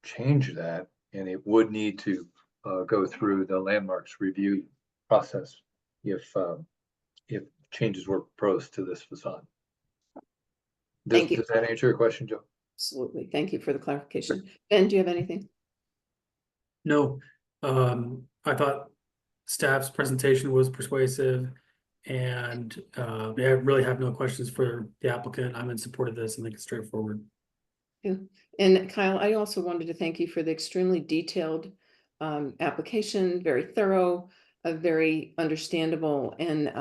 change that, and it would need to go through the landmarks review process if changes were proposed to this facade. Thank you. Does that answer your question, Joe? Absolutely. Thank you for the clarification. Ben, do you have anything? No, I thought staff's presentation was persuasive, and I really have no questions for the applicant. I'm in support of this. I think it's straightforward. Yeah. And Kyle, I also wanted to thank you for the extremely detailed application, very thorough, very understandable, and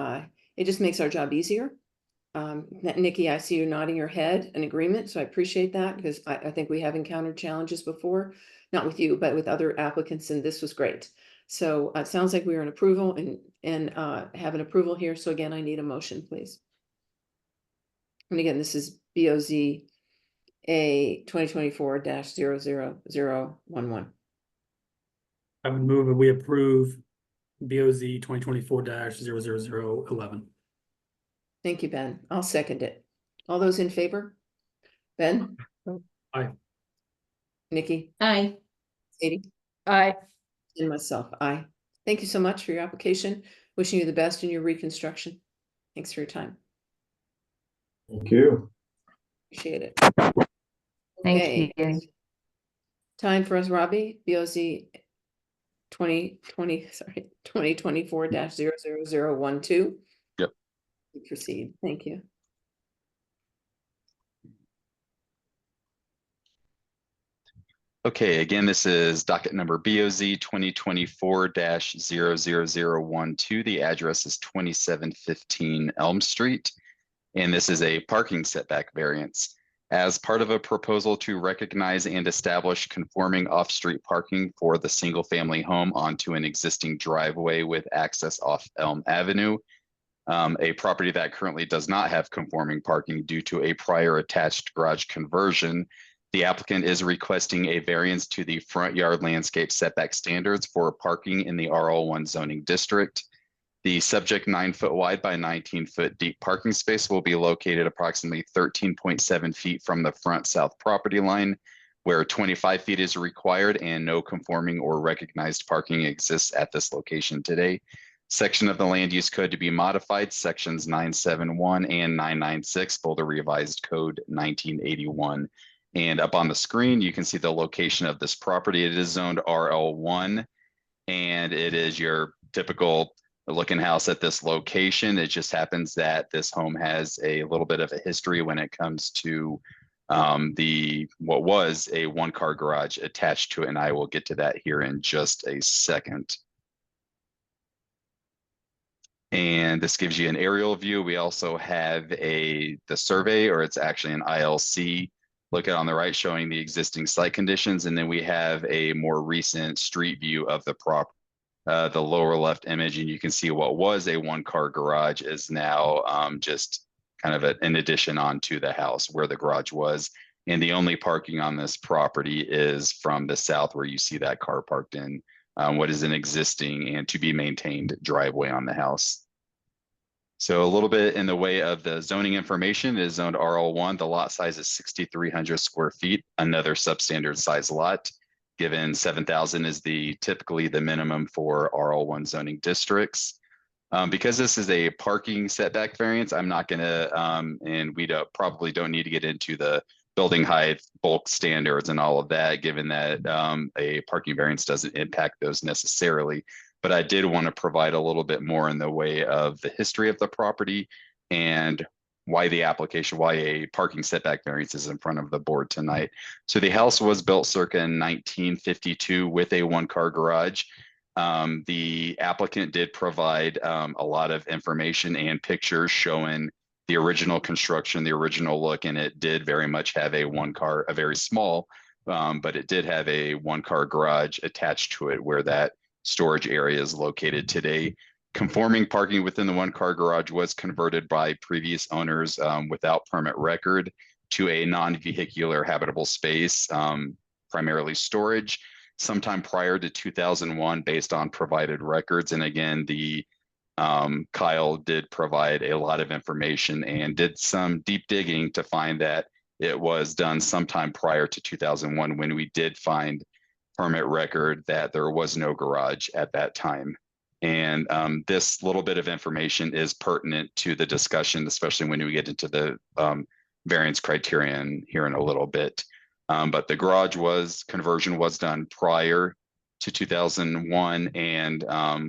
it just makes our job easier. Nikki, I see you nodding your head in agreement, so I appreciate that, because I think we have encountered challenges before, not with you, but with other applicants, and this was great. So it sounds like we are in approval and have an approval here. So again, I need a motion, please. And again, this is BOZ A 2024-00011. I would move that we approve BOZ 2024-00011. Thank you, Ben. I'll second it. All those in favor? Ben? Aye. Nikki? Aye. Katie? Aye. And myself, aye. Thank you so much for your application. Wishing you the best in your reconstruction. Thanks for your time. Thank you. Appreciate it. Thank Okay. you. Time for us, Robbie, BOZ 2024-00012. Yep. Proceed. Thank you. Okay, again, this is docket number BOZ 2024-00012. The address is 2715 Elm Street, and this is a parking setback variance. As part of a proposal to recognize and establish conforming off-street parking for the single-family home onto an existing driveway with access off Elm Avenue, a property that currently does not have conforming parking due to a prior attached garage conversion, the applicant is requesting a variance to the front yard landscape setback standards for parking in the RL1 zoning district. The subject 9-foot wide by 19-foot deep parking space will be located approximately 13.7 feet from the front south property line, where 25 feet is required and no conforming or recognized parking exists at this location today. Section of the land use code to be modified, sections 971 and 996, Boulder Revised Code 1981. And up on the screen, you can see the location of this property. It is zoned RL1, and it is your typical looking house at this location. It just happens that this home has a little bit of a history when it comes to what was a one-car garage attached to it, and I will get to that here in just a second. And this gives you an aerial view. We also have the survey, or it's actually an ILC. Look at on the right showing the existing site conditions, and then we have a more recent street view of the property. The lower left image, and you can see what was a one-car garage is now just kind of an addition onto the house where the garage was. And the only parking on this property is from the south, where you see that car parked in what is an existing and to be maintained driveway on the house. So a little bit in the way of the zoning information, is zoned RL1. The lot size is 6,300 square feet, another substandard size lot, given 7,000 is typically the minimum for RL1 zoning districts. Because this is a parking setback variance, I'm not gonna, and we probably don't need to get into the building height, bulk standards and all of that, given that a parking variance doesn't impact those necessarily. But I did want to provide a little bit more in the way of the history of the property and why a parking setback variance is in front of the board tonight. So the house was built circa 1952 with a one-car garage. The applicant did provide a lot of information and pictures showing the original construction, the original look, and it did very much have a very small, but it did have a one-car garage attached to it where that storage area is located today. Conforming parking within the one-car garage was converted by previous owners without permit record to a non-vehicular habitable space, primarily storage, sometime prior to 2001 based on provided records. And again, Kyle did provide a lot of information and did some deep digging to find that it was done sometime prior to 2001 when we did find permit record that there was no garage at that time. And this little bit of information is pertinent to the discussion, especially when we get into the variance criterion here in a little bit. But the garage conversion was done prior to 2001 and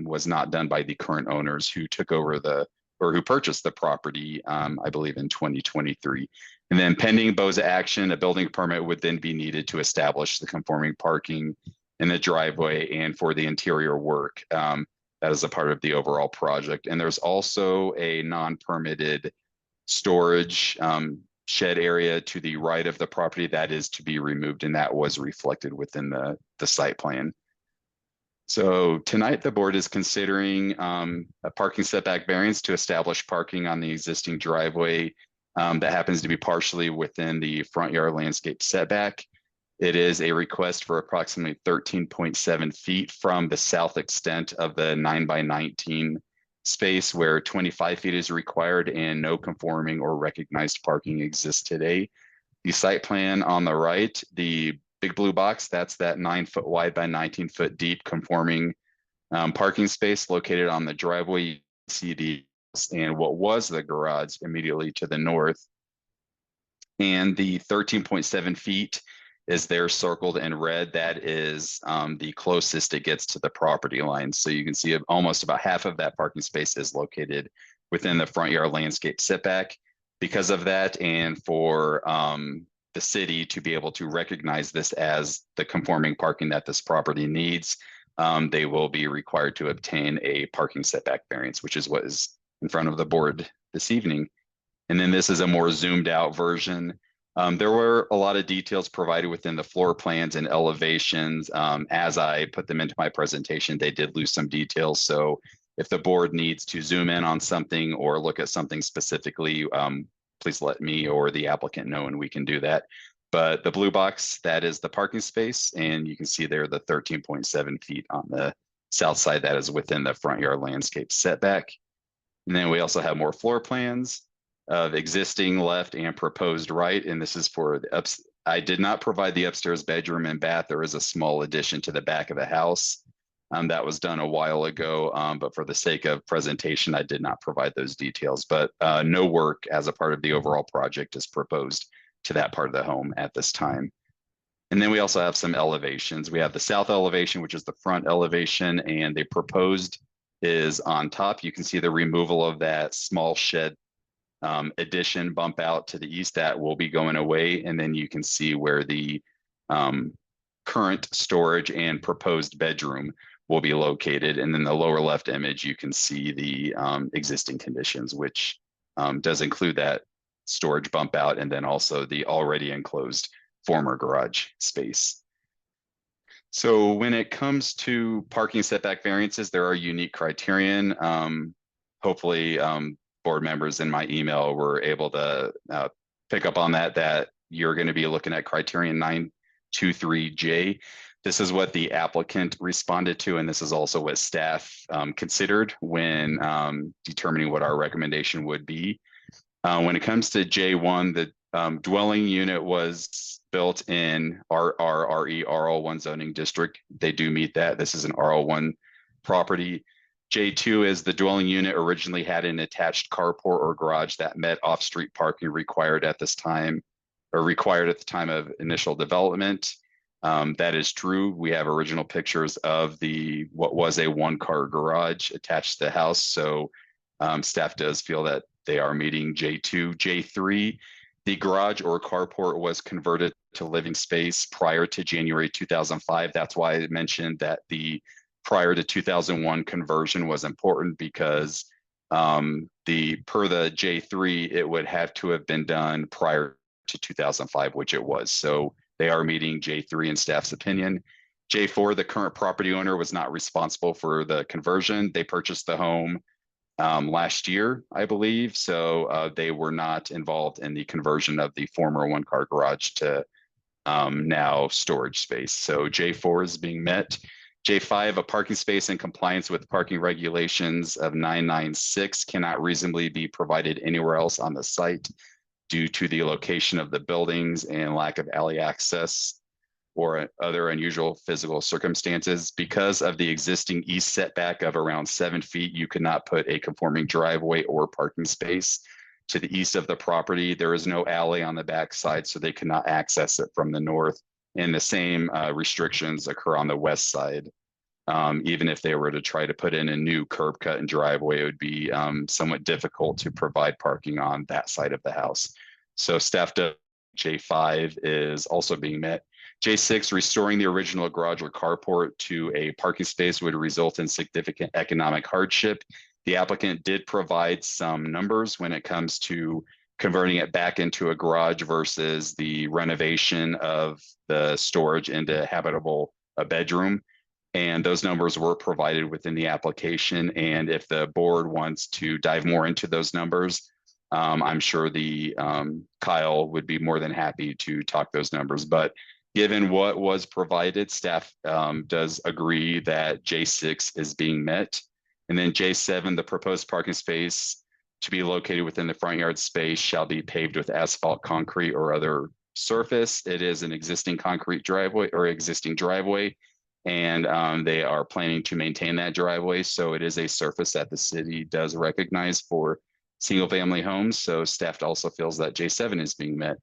was not done by the current owners who took over who purchased the property, I believe in 2023. And then pending BOZA action, a building permit would then be needed to establish the conforming parking in the driveway and for the interior work. That is a part of the overall project. And there's also a non-permitted storage shed area to the right of the property that is to be removed, and that was reflected within the site plan. So tonight the board is considering a parking setback variance to establish parking on the existing driveway that happens to be partially within the front yard landscape setback. It is a request for approximately 13.7 feet from the south extent of the 9x19 space where 25 feet is required and no conforming or recognized parking exists today. The site plan on the right, the big blue box, that's that 9 foot wide by 19 foot deep conforming parking space located on the driveway. You see and what was the garage immediately to the north. And the 13.7 feet is there circled in red. That is the closest it gets to the property line. So you can see almost about half of that parking space is located within the front yard landscape setback. Because of that, and for the city to be able to recognize this as the conforming parking that this property needs, they will be required to obtain a parking setback variance, which is what is in front of the board this evening. And then this is a more zoomed out version. There were a lot of details provided within the floor plans and elevations. As I put them into my presentation, they did lose some details. So if the board needs to zoom in on something or look at something specifically, please let me or the applicant know and we can do that. But the blue box, that is the parking space. And you can see there the 13.7 feet on the south side that is within the front yard landscape setback. And then we also have more floor plans of existing left and proposed right. And this is for the I did not provide the upstairs bedroom and bath. There is a small addition to the back of the house that was done a while ago. But for the sake of presentation, I did not provide those details. But no work as a part of the overall project is proposed to that part of the home at this time. And then we also have some elevations. We have the south elevation, which is the front elevation, and the proposed is on top. You can see the removal of that small shed addition bump out to the east that will be going away. And then you can see where the current storage and proposed bedroom will be located. And then the lower left image, you can see the existing conditions, which does include that storage bump out and then also the already enclosed former garage space. So when it comes to parking setback variances, there are unique criterion. Hopefully board members in my email were able to pick up on that you're going to be looking at criterion 923J. This is what the applicant responded to, and this is also what staff considered when determining what our recommendation would be. When it comes to J1, the dwelling unit was built in RRRE, RL1 zoning district. They do meet that. This is an RL1 property. J2 is the dwelling unit originally had an attached carport or garage that met off-street parking required at this time, or required at the time of initial development. That is true. We have original pictures of what was a one-car garage attached to the house. So staff does feel that they are meeting J2. J3, the garage or carport was converted to living space prior to January 2005. That's why I mentioned that the prior to 2001 conversion was important, because per the J3, it would have to have been done prior to 2005, which it was. So they are meeting J3 in staff's opinion. J4, the current property owner was not responsible for the conversion. They purchased the home last year, I believe. So they were not involved in the conversion of the former one-car garage to now storage space. So J4 is being met. J5, a parking space in compliance with parking regulations of 996 cannot reasonably be provided anywhere else on the site due to the location of the buildings and lack of alley access or other unusual physical circumstances. Because of the existing east setback of around 7 feet, you could not put a conforming driveway or parking space to the east of the property. There is no alley on the back side, so they cannot access it from the north. And the same restrictions occur on the west side. Even if they were to try to put in a new curb cut and driveway, it would be somewhat difficult to provide parking on that side of the house. So staff J5 is also being met. J6, restoring the original garage or carport to a parking space would result in significant economic hardship. The applicant did provide some numbers when it comes to converting it back into a garage versus the renovation of the storage into habitable bedroom. And those numbers were provided within the application. And if the board wants to dive more into those numbers, I'm sure Kyle would be more than happy to talk those numbers. But given what was provided, staff does agree that J6 is being met. And then J7, the proposed parking space to be located within the front yard space shall be paved with asphalt, concrete, or other surface. It is an existing concrete driveway or existing driveway, and they are planning to maintain that driveway. So it is a surface that the city does recognize for single family homes. So staff also feels that J7 is being met.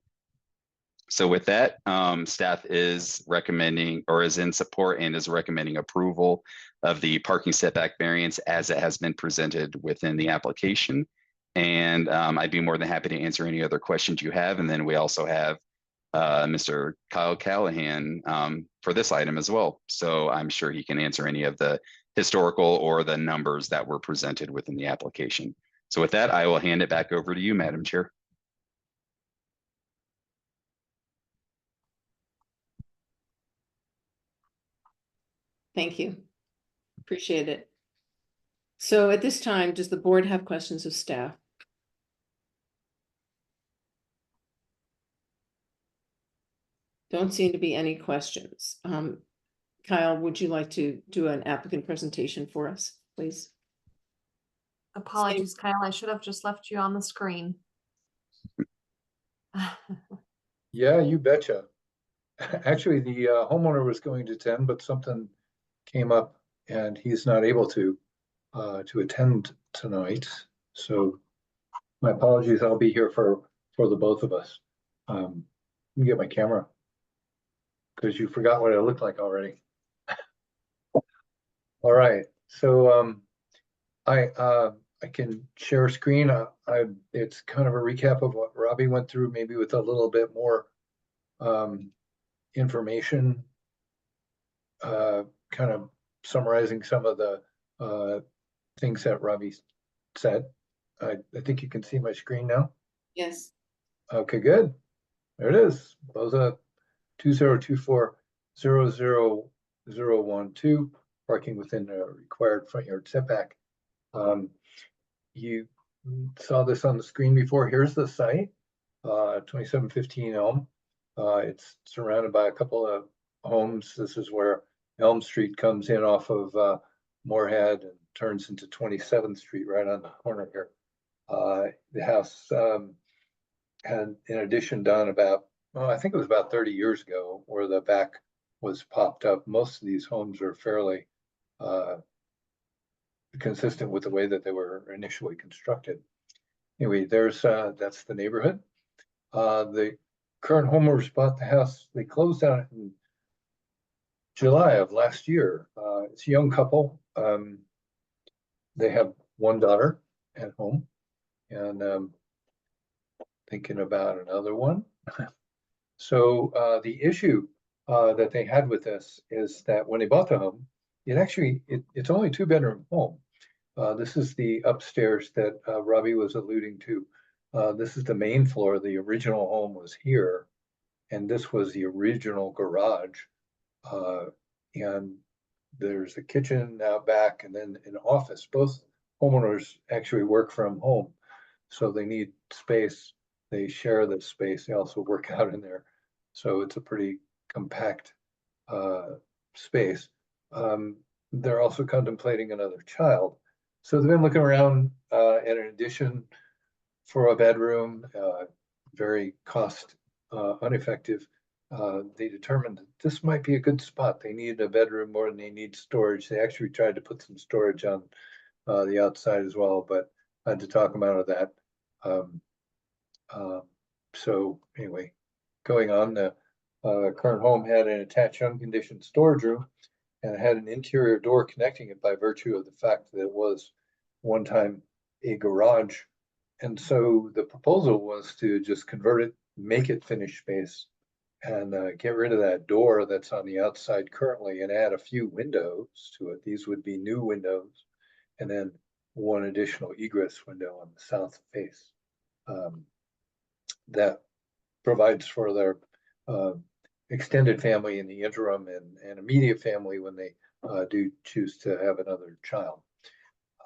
So with that, staff is recommending or is in support and is recommending approval of the parking setback variance as it has been presented within the application. And I'd be more than happy to answer any other questions you have. And then we also have Mr. Kyle Callahan for this item as well. So I'm sure he can answer any of the historical or the numbers that were presented within the application. So with that, I will hand it back over to you, Madam Chair. Thank you. Appreciate it. So at this time, does the board have questions of staff? Don't seem to be any questions. Kyle, would you like to do an applicant presentation for us, please? Apologies, Kyle. I should have just left you on the screen. Yeah, you betcha. Actually, the homeowner was going to attend, but something came up and he's not able to attend tonight. So my apologies. I'll be here for the both of us. Let me get my camera because you forgot what I look like already. All right. So I can share a screen. It's kind of a recap of what Robbie went through, maybe with a little bit more information, kind of summarizing some of the things that Robbie said. I think you can see my screen now. Yes. Okay, good. There it is. BOZA 2024-00012, parking within the required front yard setback. You saw this on the screen before. Here's the site, 2715 Elm. It's surrounded by a couple of homes. This is where Elm Street comes in off of Moorhead and turns into 27th Street right on the corner here. The house had, in addition, done about, well, I think it was about 30 years ago, where the back was popped up. Most of these homes are fairly consistent with the way that they were initially constructed. Anyway, that's the neighborhood. The current homeowners bought the house, they closed on it in July of last year. It's a young couple. They have one daughter at home and thinking about another one. So the issue that they had with this is that when they bought the home, it's only a 2-bedroom home. This is the upstairs that Robbie was alluding to. This is the main floor. The original home was here, and this was the original garage. And there's a kitchen out back and then an office. Both homeowners actually work from home, so they need space. They share this space. They also work out in there. So it's a pretty compact space. They're also contemplating another child. So they've been looking around at an addition for a bedroom, very cost ineffective. They determined that this might be a good spot. They need a bedroom more than they need storage. They actually tried to put some storage on the outside as well, but I had to talk them out of that. So anyway, going on, the current home had an attached unconditioned storage room and it had an interior door connecting it by virtue of the fact that it was one time a garage. And so the proposal was to just convert it, make it finished space, and get rid of that door that's on the outside currently and add a few windows to it. These would be new windows, and then one additional egress window on the south face. That provides for their extended family in the interim and immediate family when they do choose to have another child.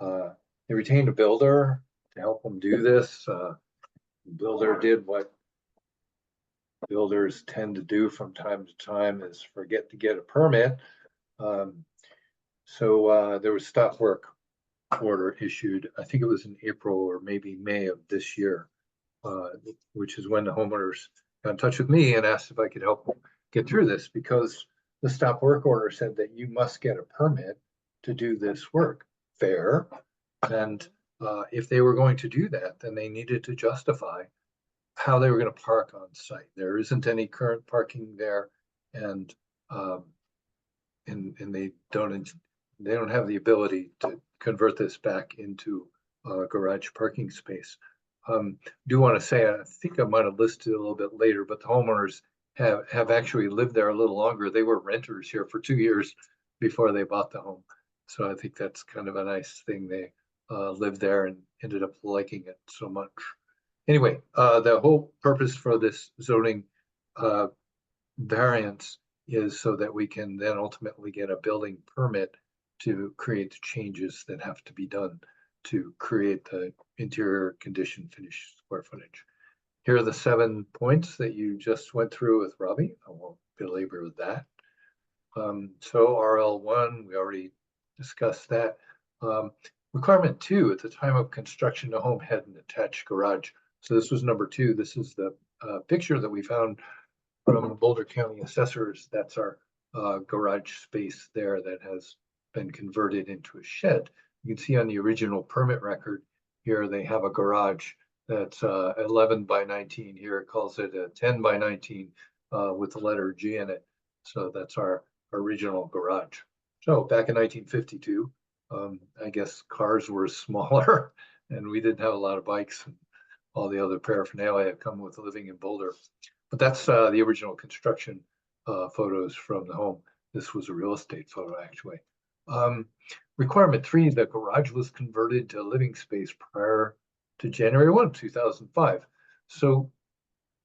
They retained a builder to help them do this. The builder did what builders tend to do from time to time, is forget to get a permit. So there was stop work order issued. I think it was in April or maybe May of this year, which is when the homeowners got in touch with me and asked if I could help them get through this, because the stop work order said that you must get a permit to do this work. Fair. And if they were going to do that, then they needed to justify how they were going to park on site. There isn't any current parking there, and they don't have the ability to convert this back into a garage parking space. Do want to say, I think I might have listed it a little bit later, but the homeowners have actually lived there a little longer. They were renters here for 2 years before they bought the home. So I think that's kind of a nice thing. They lived there and ended up liking it so much. Anyway, the whole purpose for this zoning variance is so that we can then ultimately get a building permit to create the changes that have to be done to create the interior condition finished square footage. Here are the 7 points that you just went through with Robbie. I won't belabor that. So RL1, we already discussed that. Requirement 2, at the time of construction, the home had an attached garage. So this was number 2. This is the picture that we found from Boulder County assessors. That's our garage space there that has been converted into a shed. You can see on the original permit record here, they have a garage that's 11 by 19. Here it calls it a 10 by 19 with the letter G in it. So that's our original garage. So back in 1952, I guess cars were smaller and we didn't have a lot of bikes and all the other paraphernalia that come with living in Boulder. But that's the original construction photos from the home. This was a real estate photo, actually. Requirement 3, the garage was converted to a living space prior to January 1, 2005. So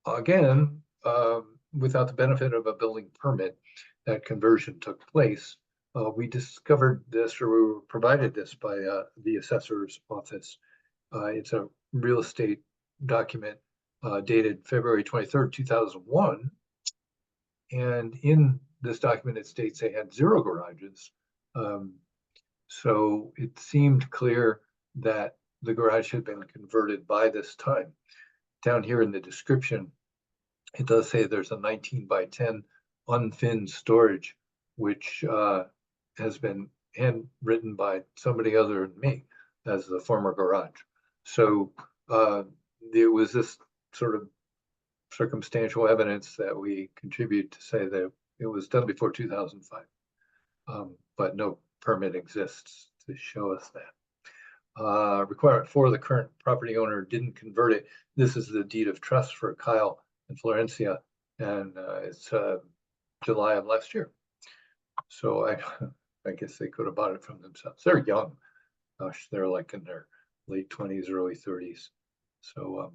again, without the benefit of a building permit, that conversion took place. We discovered this, or we were provided this by the assessor's office. It's a real estate document dated February 23rd, 2001. And in this document, it states they had 0 garages. So it seemed clear that the garage had been converted by this time. Down here in the description, it does say there's a 19 by 10 unfinned storage, which has been handwritten by somebody other than me as the former garage. So there was this sort of circumstantial evidence that we contribute to say that it was done before 2005. But no permit exists to show us that. Requirement 4, the current property owner didn't convert it. This is the deed of trust for Kyle and Florencia, and it's July of last year. So I guess they could have bought it from themselves. They're young. Gosh, they're like in their late 20s, early 30s. So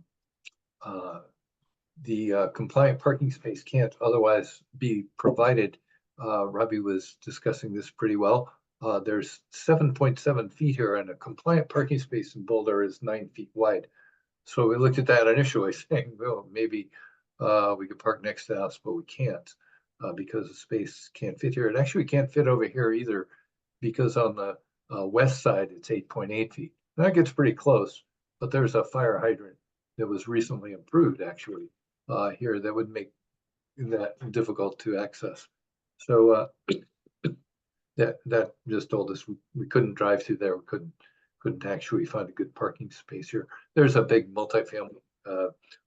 the compliant parking space can't otherwise be provided. Robbie was discussing this pretty well. There's 7.7 feet here, and a compliant parking space in Boulder is 9 feet wide. So we looked at that initially saying, well, maybe we could park next to the house, but we can't because the space can't fit here. It actually can't fit over here either because on the west side, it's 8.8 feet. That gets pretty close, but there's a fire hydrant that was recently improved actually here that would make that difficult to access. So that just told us we couldn't drive through there. We couldn't actually find a good parking space here. There's a big multifamily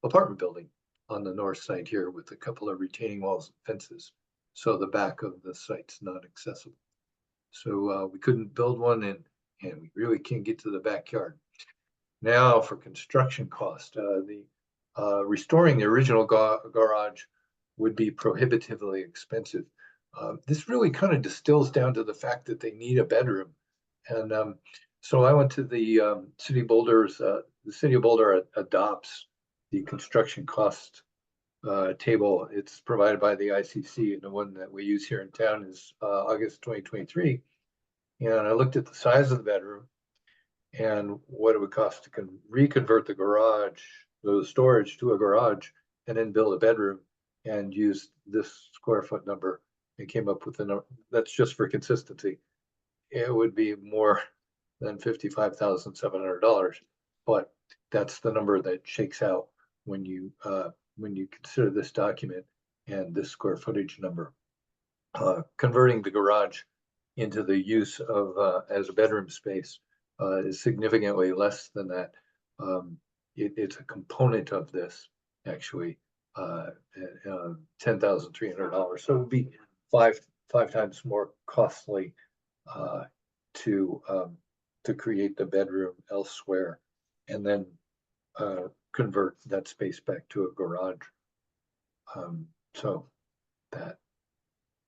apartment building on the north side here with a couple of retaining walls and fences. So the back of the site's not accessible. So we couldn't build one and we really can't get to the backyard. Now for construction cost, restoring the original garage would be prohibitively expensive. This really kind of distills down to the fact that they need a bedroom. And so I went to the City of Boulder's, the City of Boulder adopts the construction cost table. It's provided by the ICC, and the one that we use here in town is August 2023. And I looked at the size of the bedroom and what it would cost to reconvert the garage, the storage to a garage, and then build a bedroom and use this square foot number and came up with a number that's just for consistency. It would be more than $55,700, but that's the number that shakes out when you consider this document and this square footage number. Converting the garage into the use of as a bedroom space is significantly less than that. It's a component of this actually, $10,300. So it would be five times more costly to create the bedroom elsewhere and then convert that space back to a garage. So that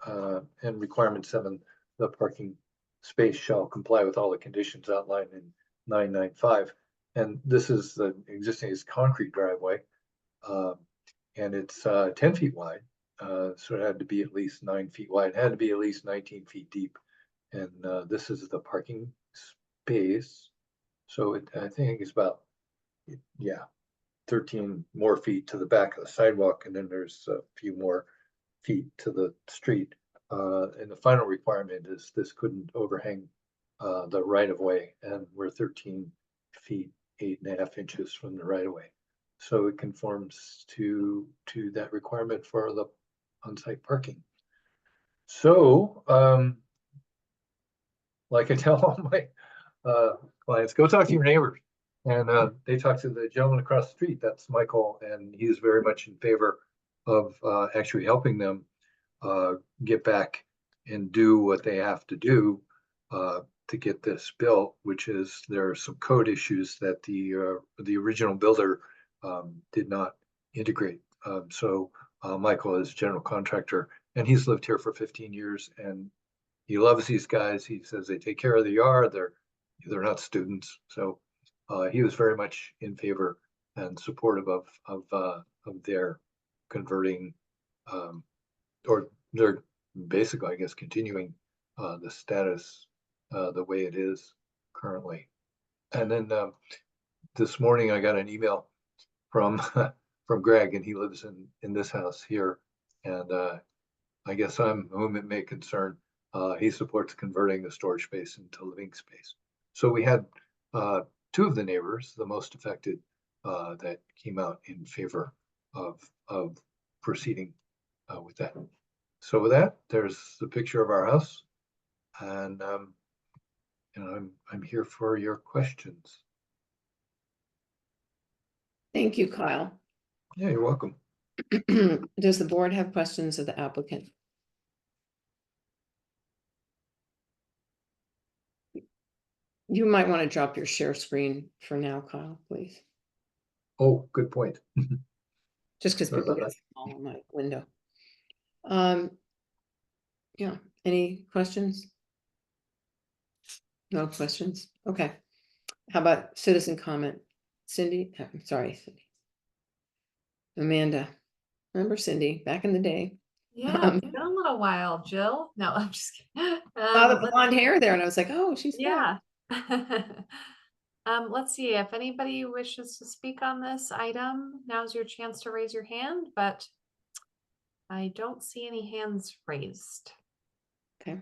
and requirement 7, the parking space shall comply with all the conditions outlined in 995. And this is the existing concrete driveway, and it's 10 feet wide. So it had to be at least 9 feet wide. It had to be at least 19 feet deep. And this is the parking space. So I think it's about, 13 more feet to the back of the sidewalk. And then there's a few more feet to the street. And the final requirement is this couldn't overhang the right of way. And we're 13 feet, 8.5 inches from the right of way. So it conforms to that requirement for the on-site parking. So, like I tell all my clients, go talk to your neighbors. And they talk to the gentleman across the street. That's Michael, and he's very much in favor of actually helping them get back and do what they have to do to get this built, which is there are some code issues that the original builder did not integrate. So Michael is general contractor, and he's lived here for 15 years, and he loves these guys. He says they take care of the yard. They're not students, so he was very much in favor and supportive of their converting, or they're basically, I guess, continuing the status the way it is currently. And then this morning I got an email from Greg, and he lives in this house here, and I guess I'm whom it may concern. He supports converting the storage space into living space. So we had 2 of the neighbors, the most affected, that came out in favor of proceeding with that. So with that, there's the picture of our house, and And I'm here for your questions. Thank you, Kyle. Yeah, you're welcome. Does the board have questions of the applicant? You might want to drop your share screen for now, Kyle, please. Oh, good point. Just because Sorry people about get small on my window. Yeah, any questions? No questions? Okay. How about citizen comment? Cindy, I'm sorry, Cindy. Amanda, remember Cindy, back in the day? Yeah, it's been a little while, Jill. No, I'm just kidding. Saw the blonde hair there and I was like, oh, she's back. Yeah. Let's see if anybody wishes to speak on this item. Now's your chance to raise your hand, but I don't see any hands raised. Okay.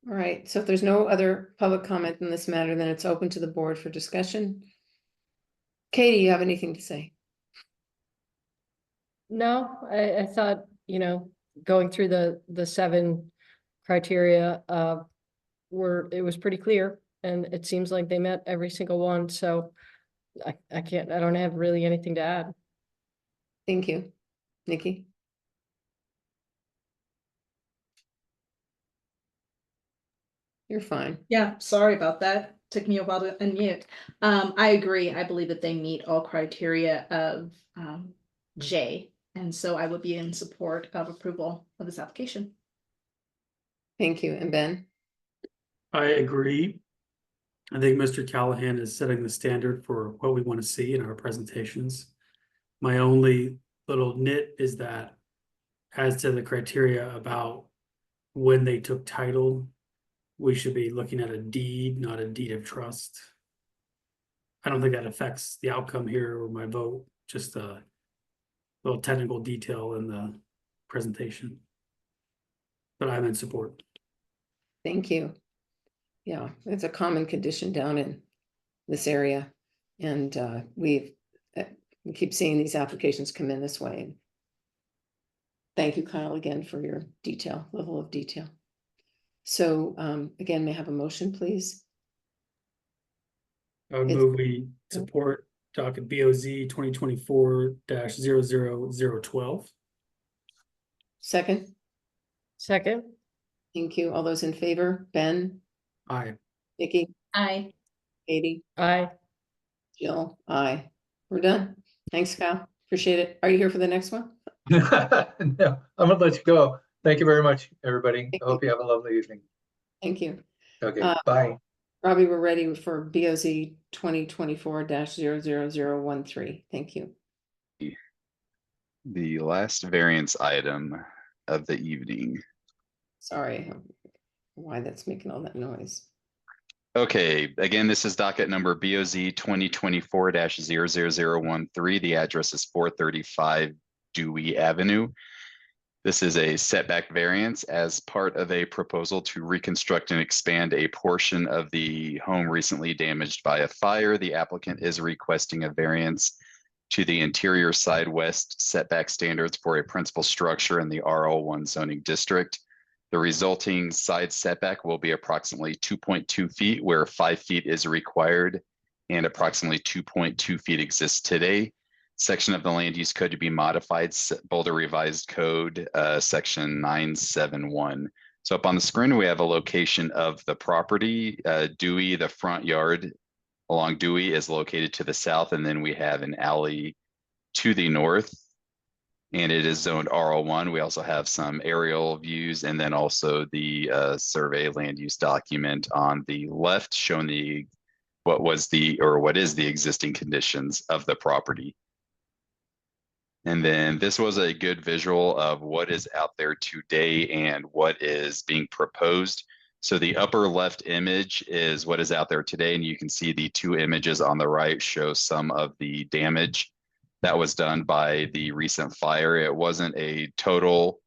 All right, so if there's no other public comment in this matter, then it's open to the board for discussion. Katie, you have anything to say? No, I thought, going through the 7 criteria, it was pretty clear, and it seems like they met every single one, so I don't have really anything to add. Thank you. Nikki? You're fine. Yeah, sorry about that. Took me a while to unmute. I agree. I believe that they meet all criteria of J. And so I would be in support of approval of this application. Thank you. And Ben? I agree. I think Mr. Callahan is setting the standard for what we want to see in our presentations. My only little nit is that as to the criteria about when they took title, we should be looking at a deed, not a deed of trust. I don't think that affects the outcome here or my vote, just a little technical detail in the presentation. But I'm in support. Thank you. Yeah, it's a common condition down in this area. And we keep seeing these applications come in this way. Thank you, Kyle, again for your level of detail. So again, may I have a motion, please? I would move we support docket BOZ 2024-00012. Second? Second? Thank you. All those in favor? Ben? Aye. Nikki? Aye. Katie? Aye. Jill? Aye. We're done. Thanks, Kyle. Appreciate it. Are you here for the next one? No, I'm gonna let you go. Thank you very much, everybody. I hope you have a lovely evening. Thank you. Okay, bye. Robbie, we're ready for BOZ 2024-00013. Thank you. The last variance item of the evening. Sorry, why that's making all that noise. Okay, again, this is docket number BOZ 2024-00013. The address is 435 Dewey Avenue. This is a setback variance as part of a proposal to reconstruct and expand a portion of the home recently damaged by a fire. The applicant is requesting a variance to the interior side west setback standards for a principal structure in the RL1 zoning district. The resulting side setback will be approximately 2.2 feet, where 5 feet is required and approximately 2.2 feet exists today. Section of the land use code to be modified, Boulder Revised Code, section 971. So up on the screen, we have a location of the property. Dewey, the front yard along Dewey is located to the south, and then we have an alley to the north, and it is zoned RL1. We also have some aerial views, and then also the survey land use document on the left showing what is the existing conditions of the property. And then this was a good visual of what is out there today and what is being proposed. So the upper left image is what is out there today, and you can see the 2 images on the right show some of the damage that was done by the recent fire. It wasn't a total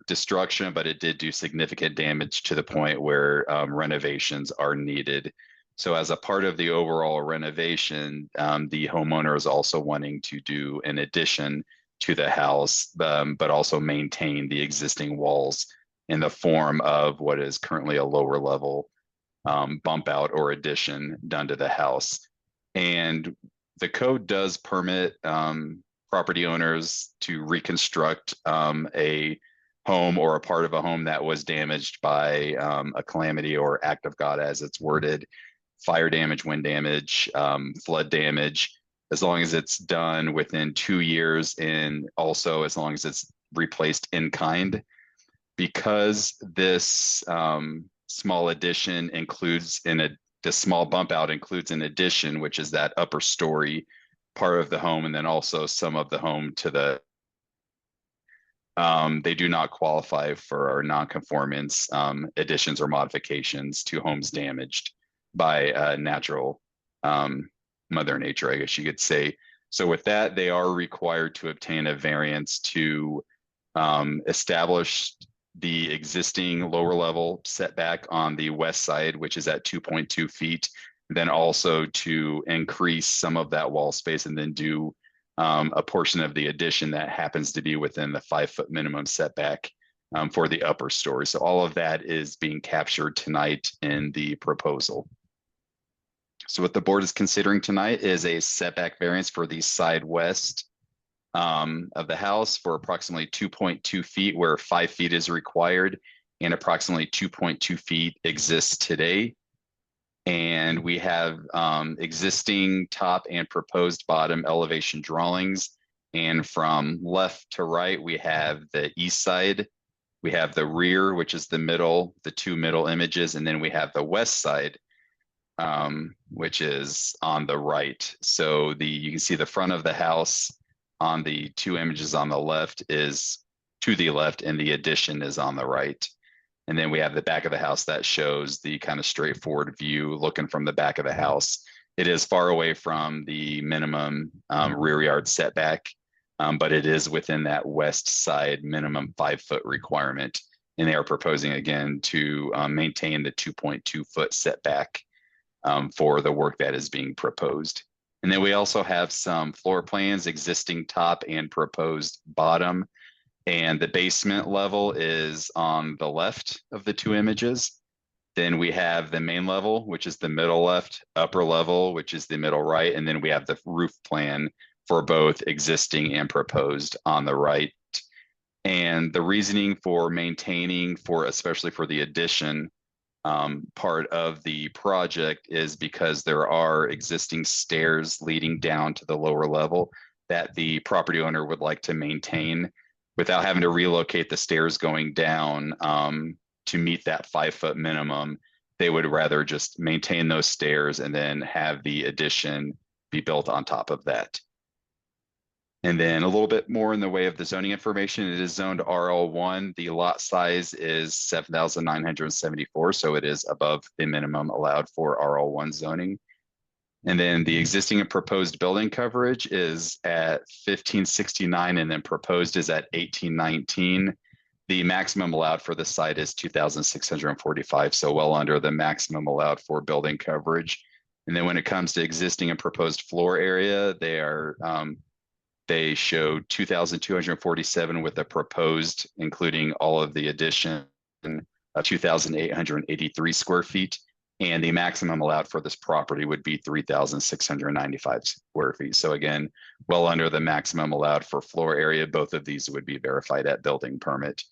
destruction, but it did do significant damage to the point where renovations are needed. So as a part of the overall renovation, the homeowner is also wanting to do an addition to the house, but also maintain the existing walls in the form of what is currently a lower level bump out or addition done to the house. And the code does permit property owners to reconstruct a home or a part of a home that was damaged by a calamity or act of God, as it's worded, fire damage, wind damage, flood damage, as long as it's done within 2 years, and also as long as it's replaced in kind. Because this small addition includes the small bump out includes an addition, which is that upper story part of the home, and then also some of the home to the they do not qualify for our non-conformance additions or modifications to homes damaged by natural Mother Nature, I guess you could say. So with that, they are required to obtain a variance to establish the existing lower level setback on the west side, which is at 2.2 feet, then also to increase some of that wall space and then do a portion of the addition that happens to be within the 5-foot minimum setback for the upper story. So all of that is being captured tonight in the proposal. So what the board is considering tonight is a setback variance for the side west of the house for approximately 2.2 feet, where 5 feet is required, and approximately 2.2 feet exists today. And we have existing top and proposed bottom elevation drawings. And from left to right, we have the east side, we have the rear, which is the middle, the 2 middle images, and then we have the west side, which is on the right. So you can see the front of the house on the 2 images on the left is to the left, and the addition is on the right. And then we have the back of the house that shows the kind of straightforward view looking from the back of the house. It is far away from the minimum rear yard setback, but it is within that west side minimum 5-foot requirement. And they are proposing again to maintain the 2.2 foot setback for the work that is being proposed. And then we also have some floor plans, existing top and proposed bottom. And the basement level is on the left of the 2 images. Then we have the main level, which is the middle left, upper level, which is the middle right. And then we have the roof plan for both existing and proposed on the right. And the reasoning for maintaining especially for the addition part of the project is because there are existing stairs leading down to the lower level that the property owner would like to maintain without having to relocate the stairs going down to meet that 5-foot minimum. They would rather just maintain those stairs and then have the addition be built on top of that. And then a little bit more in the way of the zoning information. It is zoned RL1. The lot size is 7,974, so it is above the minimum allowed for RL1 zoning. And then the existing and proposed building coverage is at 1569, and then proposed is at 1819. The maximum allowed for the site is 2,645, so well under the maximum allowed for building coverage. And then when it comes to existing and proposed floor area, they show 2,247 with a proposed, including all of the addition, of 2,883 square feet. And the maximum allowed for this property would be 3,695 square feet. So again, well under the maximum allowed for floor area. Both of these would be verified at building permit.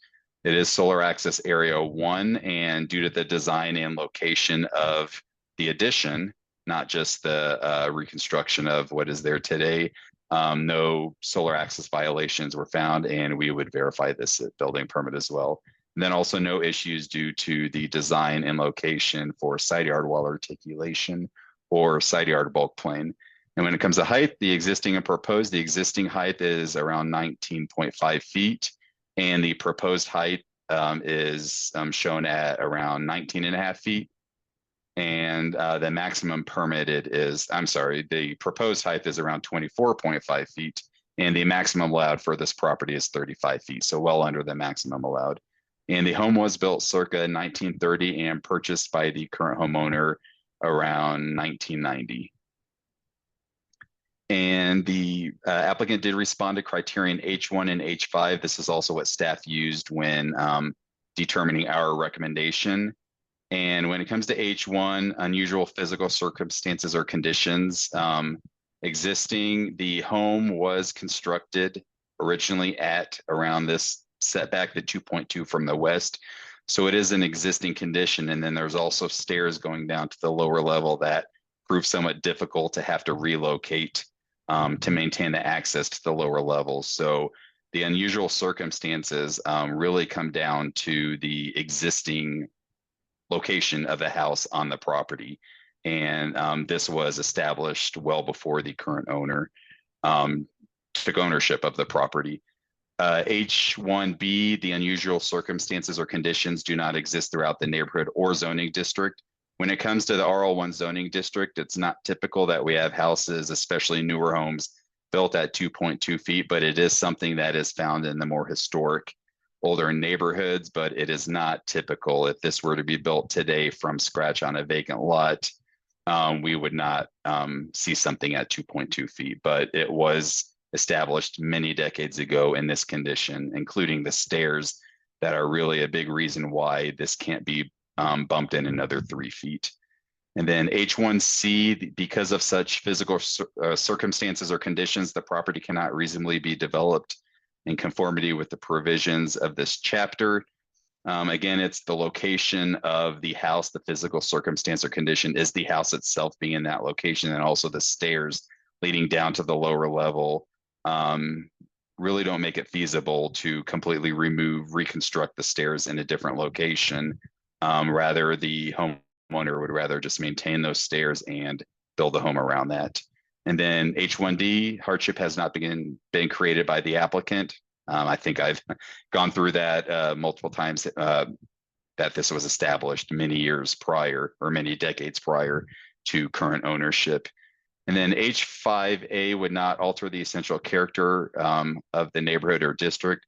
It is solar access area 1, and due to the design and location of the addition, not just the reconstruction of what is there today, no solar access violations were found, and we would verify this at building permit as well. And then also no issues due to the design and location for side yard wall articulation or side yard bulk plane. And when it comes to height, the existing and proposed, the existing height is around 19.5 feet, and the proposed height is shown at around 19.5 feet. And the maximum permitted is, the proposed height is around 24.5 feet, and the maximum allowed for this property is 35 feet, so well under the maximum allowed. And the home was built circa 1930 and purchased by the current homeowner around 1990. And the applicant did respond to criterion H1 and H5. This is also what staff used when determining our recommendation. And when it comes to H1, unusual physical circumstances or conditions, existing, the home was constructed originally at around this setback, the 2.2 from the west. So it is an existing condition. And then there's also stairs going down to the lower level that prove somewhat difficult to have to relocate to maintain the access to the lower levels. So the unusual circumstances really come down to the existing location of the house on the property. And this was established well before the current owner took ownership of the property. H1B, the unusual circumstances or conditions do not exist throughout the neighborhood or zoning district. When it comes to the RL1 zoning district, it's not typical that we have houses, especially newer homes, built at 2.2 feet, but it is something that is found in the more historic, older neighborhoods, but it is not typical. If this were to be built today from scratch on a vacant lot, we would not see something at 2.2 feet, but it was established many decades ago in this condition, including the stairs that are really a big reason why this can't be bumped in another 3 feet. And then H1C, because of such physical circumstances or conditions, the property cannot reasonably be developed in conformity with the provisions of this chapter. Again, it's the location of the house, the physical circumstance or condition is the house itself being in that location, and also the stairs leading down to the lower level really don't make it feasible to completely reconstruct the stairs in a different location. Rather, the homeowner would rather just maintain those stairs and build a home around that. And then H1D, hardship has not been created by the applicant. I think I've gone through that multiple times, that this was established many years prior or many decades prior to current ownership. And then H5A would not alter the essential character of the neighborhood or district.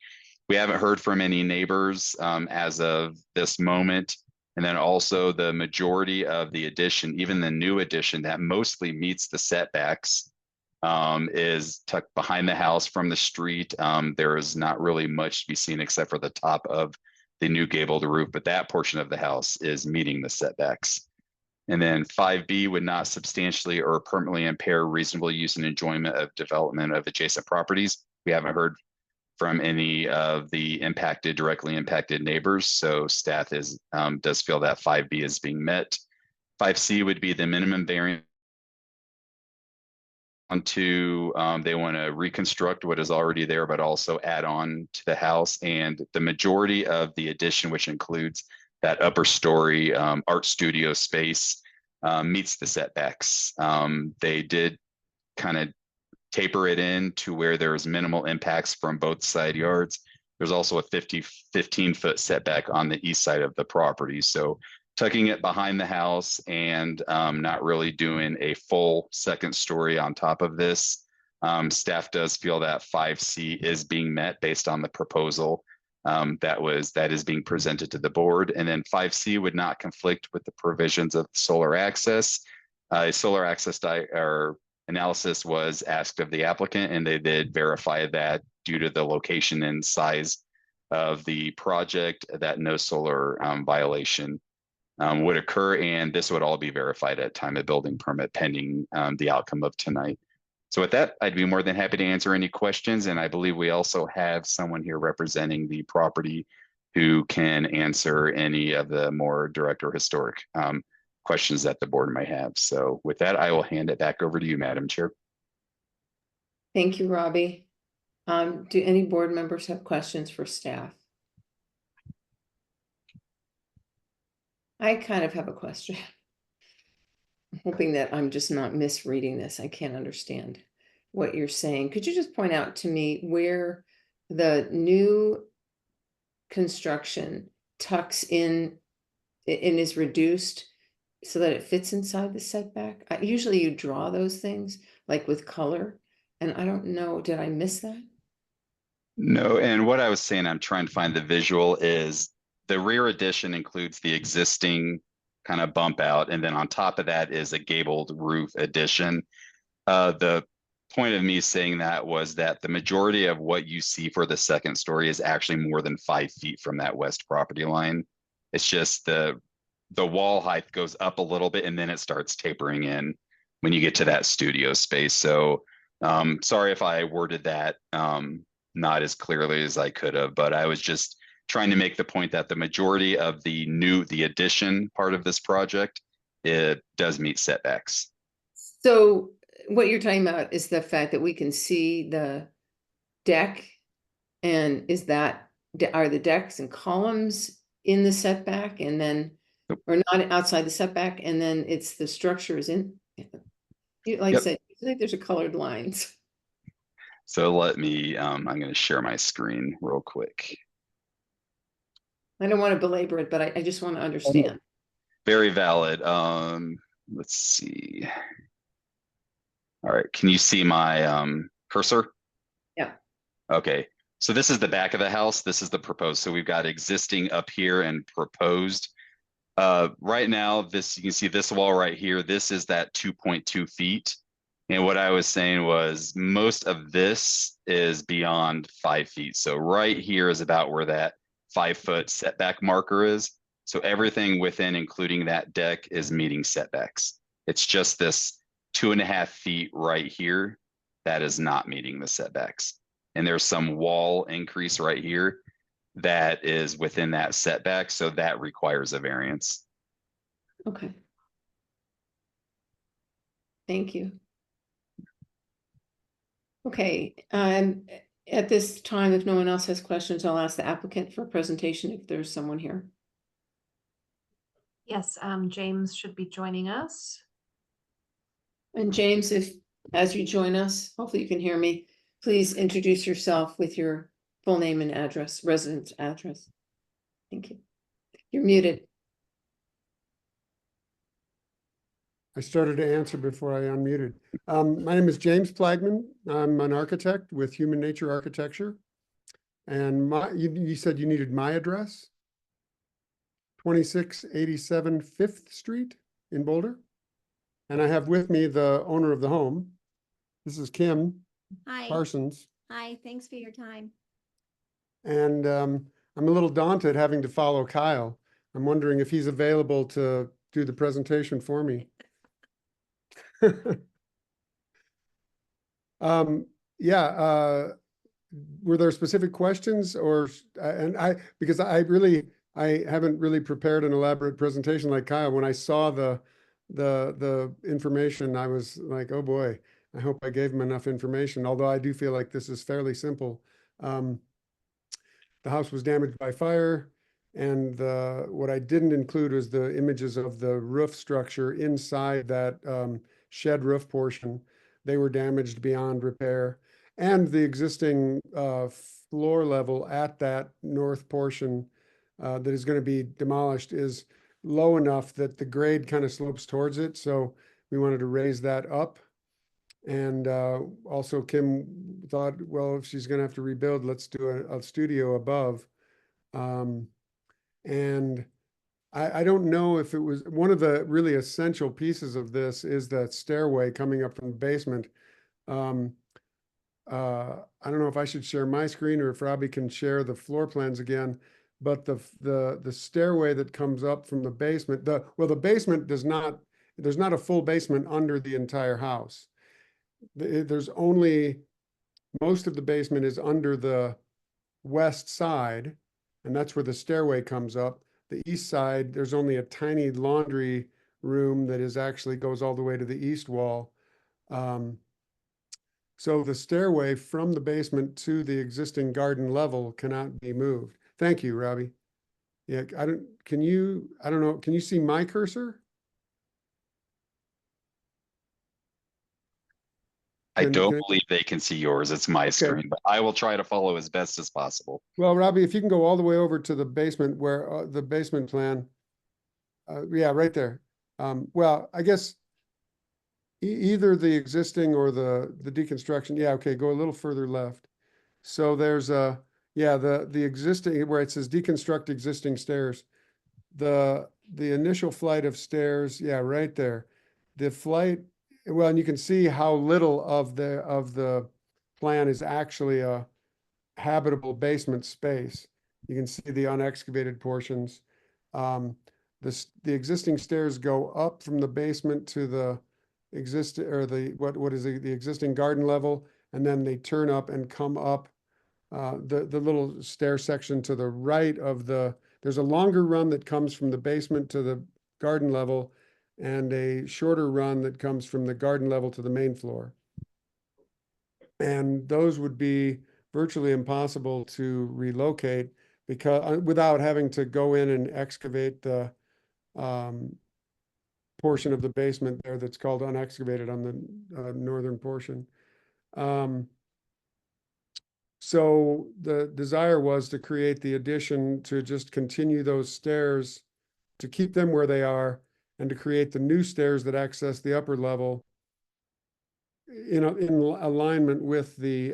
We haven't heard from any neighbors as of this moment. And then also the majority of the addition, even the new addition that mostly meets the setbacks, is tucked behind the house from the street. There is not really much to be seen except for the top of the new gabled roof, but that portion of the house is meeting the setbacks. And then 5B would not substantially or permanently impair reasonable use and enjoyment of development of adjacent properties. We haven't heard from any of the directly impacted neighbors, so staff does feel that 5B is being met. 5C would be the minimum variance onto, they want to reconstruct what is already there, but also add on to the house. And the majority of the addition, which includes that upper story art studio space, meets the setbacks. They did kind of taper it in to where there's minimal impacts from both side yards. There's also a 15-foot setback on the east side of the property. So tucking it behind the house and not really doing a full second story on top of this. Staff does feel that 5C is being met based on the proposal that is being presented to the board. And then 5C would not conflict with the provisions of solar access. Solar access analysis was asked of the applicant, and they did verify that due to the location and size of the project, that no solar violation would occur, and this would all be verified at time of building permit pending the outcome of tonight. So with that, I'd be more than happy to answer any questions, and I believe we also have someone here representing the property who can answer any of the more direct or historic questions that the board might have. So with that, I will hand it back over to you, Madam Chair. Thank you, Robbie. Do any board members have questions for staff? I kind of have a question. I'm hoping that I'm just not misreading this. I can't understand what you're saying. Could you just point out to me where the new construction tucks in and is reduced so that it fits inside the setback? Usually you draw those things like with color, and I don't know, did I miss that? No, and what I was saying, I'm trying to find the visual, is the rear addition includes the existing kind of bump out, and then on top of that is a gabled roof addition. The point of me saying that was that the majority of what you see for the second story is actually more than 5 feet from that west property line. It's just the wall height goes up a little bit and then it starts tapering in when you get to that studio space. So sorry if I worded that not as clearly as I could have, but I was just trying to make the point that the majority of the addition part of this project, it does meet setbacks. So what you're talking about is the fact that we can see the deck, and are the decks and columns in the setback, and then, or not outside the setback, and then it's the structures in, like I Yep. said, I think there's a colored lines. So let me, I'm going to share my screen real quick. I don't want to belabor it, but I just want to understand. Very valid. Let's see. All right, can you see my cursor? Yeah. Okay, so this is the back of the house. This is the proposed. So we've got existing up here and proposed. Right now, you can see this wall right here. This is that 2.2 feet. And what I was saying was most of this is beyond 5 feet. So right here is about where that 5 foot setback marker is. So everything within, including that deck, is meeting setbacks. It's just this 2.5 feet right here that is not meeting the setbacks. And there's some wall increase right here that is within that setback. So that requires a variance. Okay. Thank you. Okay, at this time, if no one else has questions, I'll ask the applicant for a presentation if there's someone here. Yes, James should be joining us. And James, as you join us, hopefully you can hear me, please introduce yourself with your full name and address, residence address. Thank you. You're muted. I started to answer before I unmuted. My name is James Plagman. I'm an architect with Human Nature Architecture. And you said you needed my address? 2687 5th Street in Boulder. And I have with me the owner of the home. This is Kim Hi. Parsons. Hi, thanks for your time. And I'm a little daunted having to follow Kyle. I'm wondering if he's available to do the presentation for me. Were there specific questions or, because I haven't really prepared an elaborate presentation like Kyle. When I saw the information, I was like, oh boy, I hope I gave him enough information. Although I do feel like this is fairly simple. The house was damaged by fire. And what I didn't include was the images of the roof structure inside that shed roof portion. They were damaged beyond repair. And the existing floor level at that north portion that is going to be demolished is low enough that the grade kind of slopes towards it. So we wanted to raise that up. And also Kim thought, well, if she's going to have to rebuild, let's do a studio above. And I don't know if it was one of the really essential pieces of this is that stairway coming up from the basement. I don't know if I should share my screen or if Robbie can share the floor plans again, but the stairway that comes up from the basement, the basement there's not a full basement under the entire house. There's only, most of the basement is under the west side, and that's where the stairway comes up. The east side, there's only a tiny laundry room that actually goes all the way to the east wall. So the stairway from the basement to the existing garden level cannot be moved. Thank you, Robbie. Yeah, can you see my cursor? I don't believe they can see yours. It's my screen, but I will try to follow as best as possible. Well, Robbie, if you can go all the way over to the basement where the basement plan, yeah, right there. Well, I guess either the existing or the deconstruction. Yeah, okay, go a little further left. So there's the existing where it says deconstruct existing stairs. The initial flight of stairs, yeah, right there. The flight well, and you can see how little of the plan is actually a habitable basement space. You can see the unexcavated portions. The existing stairs go up from the basement to the what is the existing garden level, and then they turn up and come up the little stair section to the right of there's a longer run that comes from the basement to the garden level, and a shorter run that comes from the garden level to the main floor. And those would be virtually impossible to relocate because without having to go in and excavate the portion of the basement there that's called unexcavated on the northern portion. So the desire was to create the addition to just continue those stairs, to keep them where they are, and to create the new stairs that access the upper level in alignment with the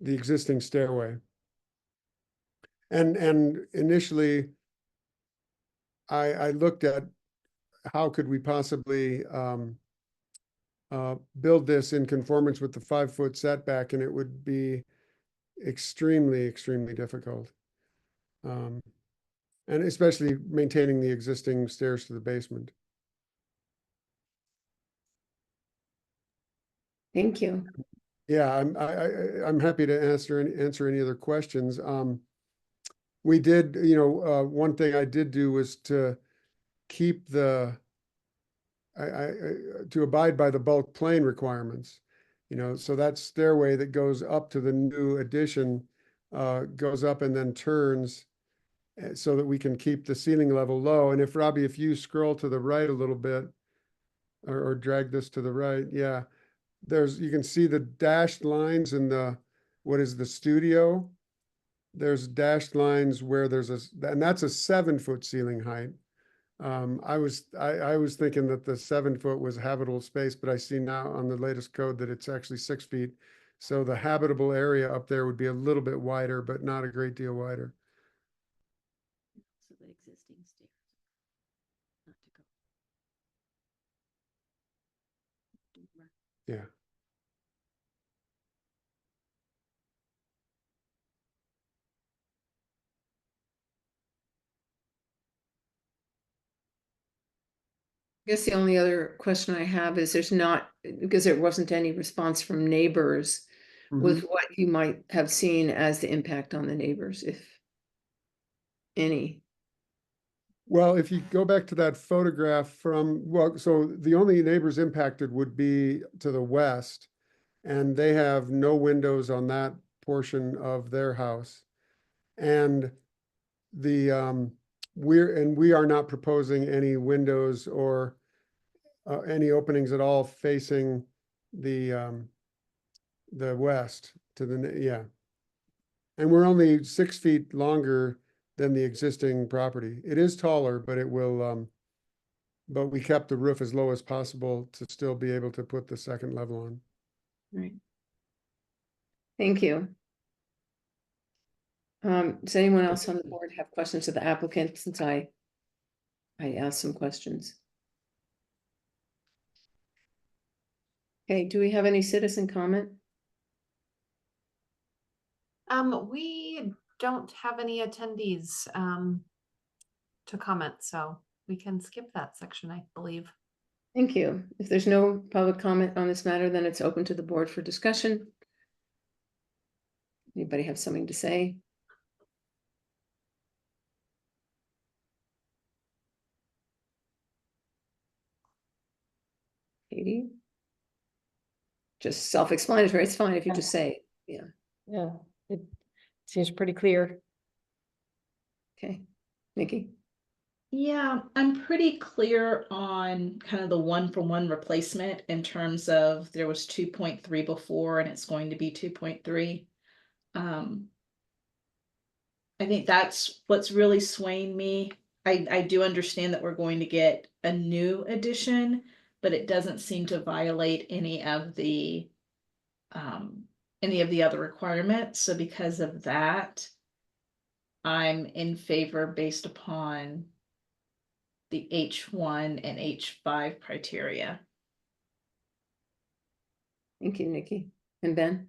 existing stairway. And initially, I looked at how could we possibly build this in conformance with the 5-foot setback, and it would be extremely difficult. And especially maintaining the existing stairs to the basement. Thank you. Yeah, I'm happy to answer any other questions. We did, one thing I did do was to keep to abide by the bulk plane requirements. So that stairway that goes up to the new addition goes up and then turns so that we can keep the ceiling level low. And if Robbie, if you scroll to the right a little bit, or drag this to the right, yeah, you can see the dashed lines in what is the studio. There's dashed lines where and that's a 7-foot ceiling height. I was thinking that the 7-foot was habitable space, but I see now on the latest code that it's actually 6 feet. So the habitable area up there would be a little bit wider, but not a great deal wider. So the existing stairs. Not to go. Yeah. I guess the only other question I have is because there wasn't any response from neighbors, with what you might have seen as the impact on the neighbors, if any. Well, if you go back to that photograph so the only neighbors impacted would be to the west, and they have no windows on that portion of their house. And we are not proposing any windows or any openings at all facing the west yeah. And we're only 6 feet longer than the existing property. It is taller, but it will, but we kept the roof as low as possible to still be able to put the second level on. Right. Thank you. Does anyone else on the board have questions of the applicant, since I asked some questions? Okay, do we have any citizen comment? We don't have any attendees to comment, so we can skip that section, I believe. Thank you. If there's no public comment on this matter, then it's open to the board for discussion. Anybody have something to say? Katie? Just self-explanatory. It's fine if you just say, yeah. Yeah, it seems pretty clear. Okay, Nikki? Yeah, I'm pretty clear on kind of the 1-for-1 replacement in terms of there was 2.3 before and it's going to be 2.3. I think that's what's really swaying me. I do understand that we're going to get a new addition, but it doesn't seem to violate any of the other requirements. So because of that, I'm in favor based upon the H1 and H5 criteria. Thank you, Nikki. And Ben?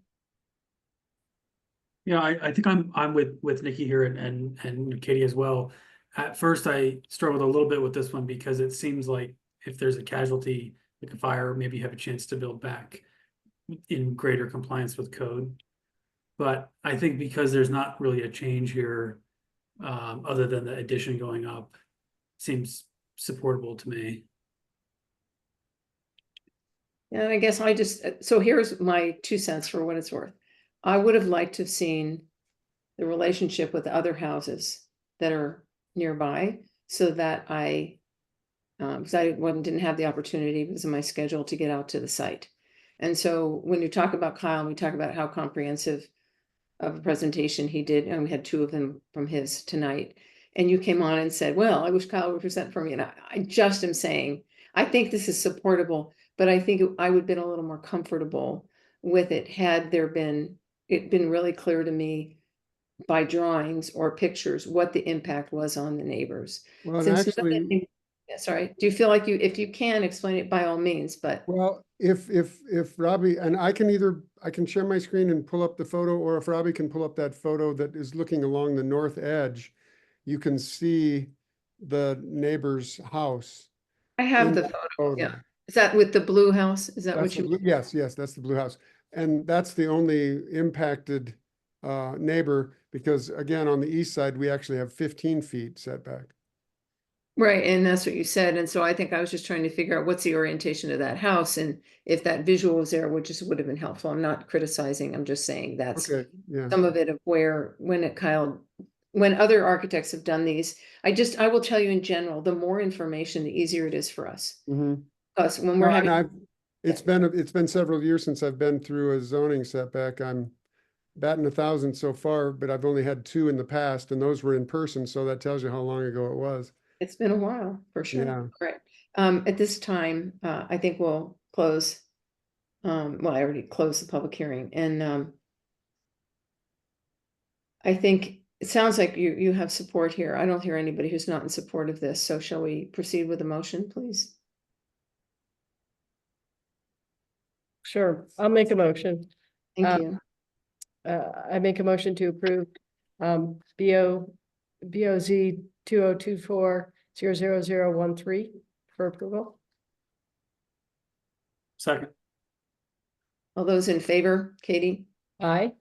Yeah, I think I'm with Nikki here and Katie as well. At first, I struggled a little bit with this one because it seems like if there's a casualty, like a fire, maybe you have a chance to build back in greater compliance with code. But I think because there's not really a change here, other than the addition going up, seems supportable to me. And I guess I just, so here's my 2 cents for what it's worth. I would have liked to have seen the relationship with the other houses that are nearby so that because I didn't have the opportunity because of my schedule to get out to the site. And so when you talk about Kyle, and we talk about how comprehensive of a presentation he did, and we had 2 of them from his tonight, and you came on and said, well, I wish Kyle would present for me. And I just am saying, I think this is supportable, but I think I would have been a little more comfortable with it had it been really clear to me by drawings or pictures what the impact was on the neighbors. Well, and Since there's actually, nothing- sorry, do you feel like if you can explain it by all means, but well, if Robbie, and I can share my screen and pull up the photo, or if Robbie can pull up that photo that is looking along the north edge, you can see the neighbor's house. I have in the that photo, yeah. Is that with the blue house? Is that That's what the you? blue- Yes, that's the blue house. And that's the only impacted neighbor, because again, on the east side, we actually have 15 feet setback. Right, and that's what you said, and so I think I was just trying to figure out what's the orientation of that house, and if that visual was there, would have been helpful. I'm not criticizing, I'm just saying that's Okay, yeah. some of it of where, when other architects have done these, I will tell you in general, the more information, the easier it is for us. Mhm. Because when we're Well, and having, it's been several years since I've been through a zoning setback. I'm batting 1,000 so far, but I've only had 2 in the past, and those were in person, so that tells you how long ago it was. it's been a while, for sure. Yeah. Correct. At this time, I think we'll close. Well, I already closed the public hearing, and I think it sounds like you have support here. I don't hear anybody who's not in support of this, so shall we proceed with the motion, please? Sure, I'll make a motion. Thank you. I make a motion to approve BOZ 2024-00013 for approval. Second. All those in favor, Katie, Aye.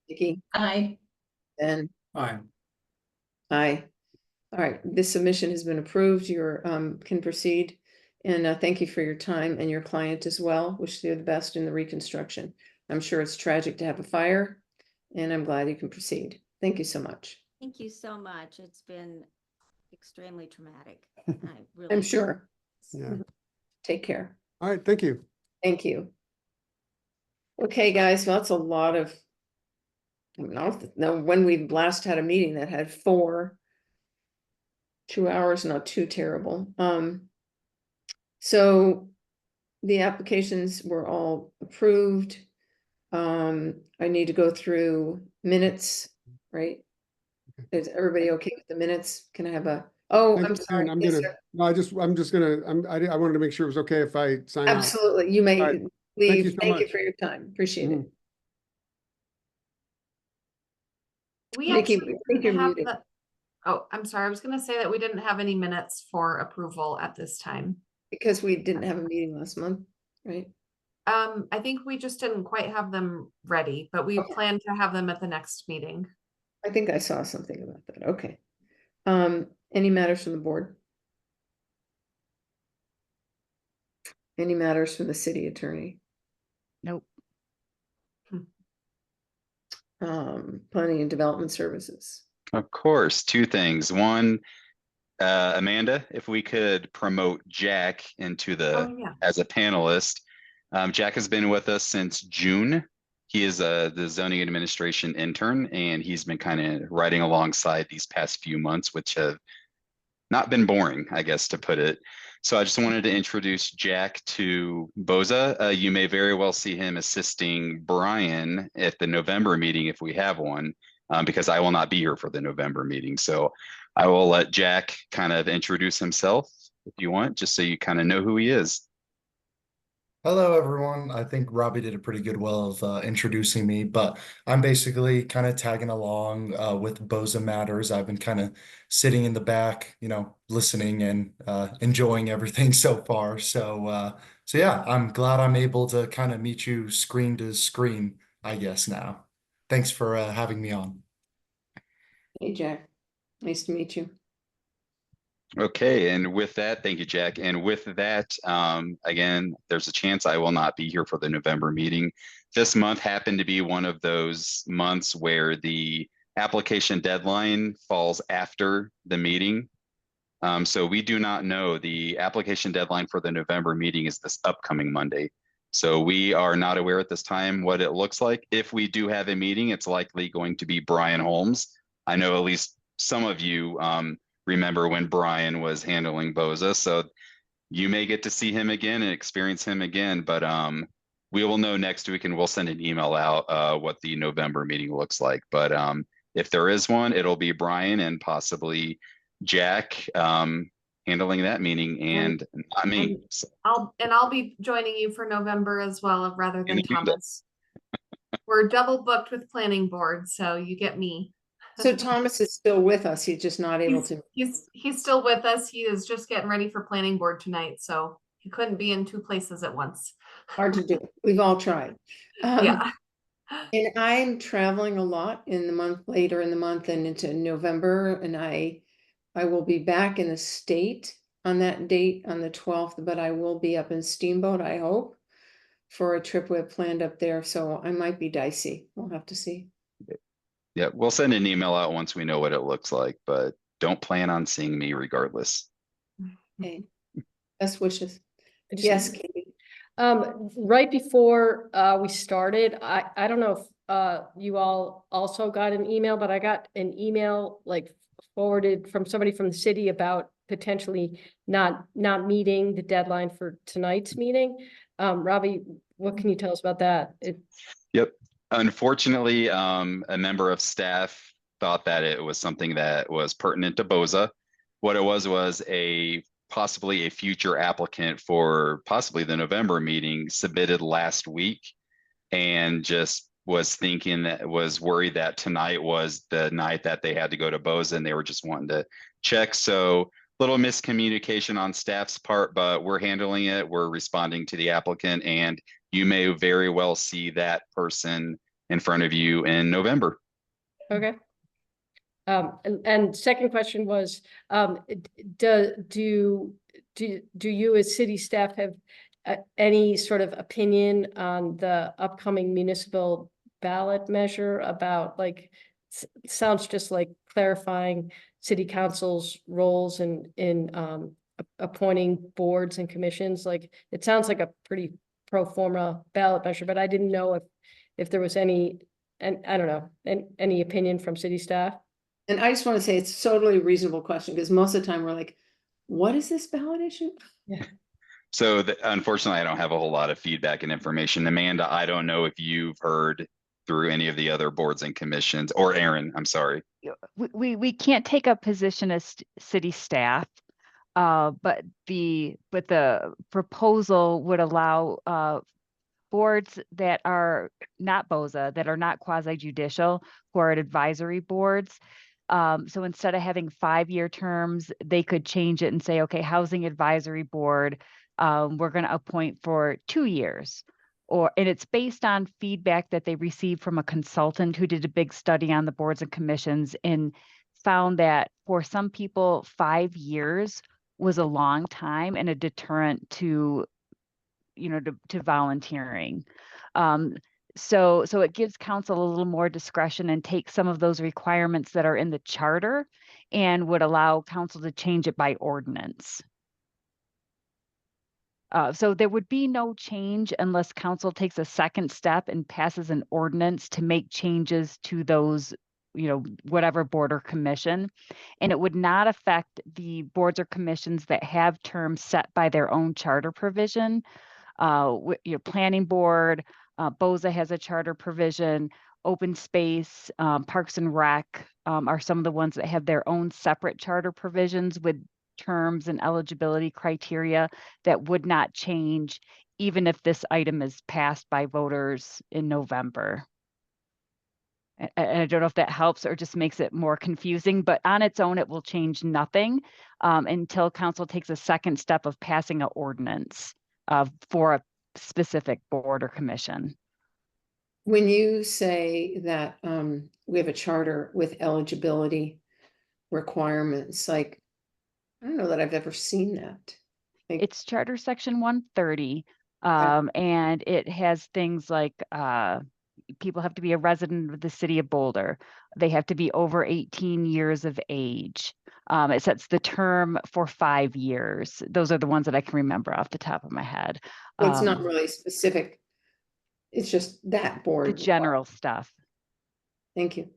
Nikki, Aye. Ben? Aye. Aye. All right, this submission has been approved. You're can proceed. And thank you for your time and your client as well. Wish you the best in the reconstruction. I'm sure it's tragic to have a fire, and I'm glad you can proceed. Thank you so much. Thank you so much. It's been extremely traumatic. I really I'm sure. Yeah. Take care. All right, thank you. Thank you. Okay, guys, well, that's a lot of, I don't know when we last had a meeting that had 2 hours, not too terrible. So the applications were all approved. I need to go through minutes, right? Is everybody okay with the minutes? Can I have a, oh, Thank I'm you, sorry. Ann. Yes, sir. No, I wanted to make sure it was okay if I sign out. Absolutely. You may All right. leave. you so Thank you much. for your time. Appreciate it. We Nikki, actually I think you're didn't have muted. the, oh, I'm sorry. I was gonna say that we didn't have any minutes for approval at this time. Because we didn't have a meeting last month, right? I think we just didn't quite have them ready, but we Okay. plan to have them at the next meeting. I think I saw something about that. Okay. Any matters from the board? Any matters from the city attorney? Nope. Planning and development services. Of course, 2 things. One, Amanda, if we could promote Jack into Oh, yeah. as a panelist. Jack has been with us since June. He is the zoning administration intern, and he's been kind of riding alongside these past few months, which have not been boring, I guess, to put it. So I just wanted to introduce Jack to Boza. You may very well see him assisting Brian at the November meeting if we have one, because I will not be here for the November meeting. So I will let Jack kind of introduce himself if you want, just so you kind of know who he is. Hello, everyone. I think Robbie did a pretty good well of introducing me, but I'm basically kind of tagging along with Boza Matters. I've been kind of sitting in the back, listening and enjoying everything so far. So yeah, I'm glad I'm able to kind of meet you screen to screen, I guess now. Thanks for having me on. Hey, Jack. Nice to meet you. Okay, and with that, thank you, Jack. And with that, again, there's a chance I will not be here for the November meeting. This month happened to be one of those months where the application deadline falls after the meeting. So we do not know. The application deadline for the November meeting is this upcoming Monday. So we are not aware at this time what it looks like. If we do have a meeting, it's likely going to be Brian Holmes. I know at least some of you remember when Brian was handling Boza. So you may get to see him again and experience him again, but we will know next week and we'll send an email out what the November meeting looks like. But if there is one, it'll be Brian and possibly Jack handling that meeting and not me. So, I'll be joining you for November as well, rather than Amanda. Thomas. We're double booked with planning board, so you get me. So Thomas is still with us. He's just not able to. He's still with us. He is just getting ready for planning board tonight, so he couldn't be in two places at once. Hard to do. We've all tried. Yeah. And I'm traveling a lot in the month, later in the month and into November, and I will be back in the state on that date on the 12th, but I will be up in Steamboat, I hope, for a trip we have planned up there. So I might be dicey. We'll have to see. yeah, we'll send an email out once we know what it looks like, but don't plan on seeing me regardless. Okay. Best wishes. I just- Yes, Katie. Right before we started, I don't know if you all also got an email, but I got an email like forwarded from somebody from the city about potentially not meeting the deadline for tonight's meeting. Robbie, what can you tell us about that? Yep. Unfortunately, a member of staff thought that it was something that was pertinent to Boza. What it was possibly a future applicant for possibly the November meeting submitted last week and just was worried that tonight was the night that they had to go to Boza and they were just wanting to check. So little miscommunication on staff's part, but we're handling it. We're responding to the applicant and you may very well see that person in front of you in November. Okay. And second question was, do you as city staff have any sort of opinion on the upcoming municipal ballot measure about sounds just like clarifying city council's roles in appointing boards and commissions? Like, it sounds like a pretty pro forma ballot measure, but I didn't know if there was any, and I don't know, any opinion from city staff. And I just want to say it's a totally reasonable question because most of the time we're like, what is this ballot issue? Yeah. So unfortunately, I don't have a whole lot of feedback and information. Amanda, I don't know if you've heard through any of the other boards and commissions, or Aaron, I'm sorry. We can't take a position as city staff, but the proposal would allow boards that are not BOZA, that are not quasi-judicial, who are at advisory boards. So instead of having 5-year terms, they could change it and say, okay, Housing Advisory Board, we're going to appoint for 2 years. And it's based on feedback that they received from a consultant who did a big study on the boards and commissions and found that for some people, 5 years was a long time and a deterrent to volunteering. So it gives council a little more discretion and takes some of those requirements that are in the charter and would allow council to change it by ordinance. So there would be no change unless council takes a second step and passes an ordinance to make changes to those, whatever board or commission. And it would not affect the boards or commissions that have terms set by their own charter provision. Your planning board, BOZA has a charter provision, open space, Parks and Rec are some of the ones that have their own separate charter provisions with terms and eligibility criteria that would not change even if this item is passed by voters in November. And I don't know if that helps or just makes it more confusing, but on its own, it will change nothing until council takes a second step of passing an ordinance for a specific board or commission. When you say that we have a charter with eligibility requirements, like, I don't know that I've ever seen that. Like, It's Charter Section 130, and it has things like people have to be a resident of the city of Boulder. They have to be over 18 years of age. It sets the term for 5 years. Those are the ones that I can remember off the top of my head. well, it's not really specific. It's just that board. The general stuff. Thank you.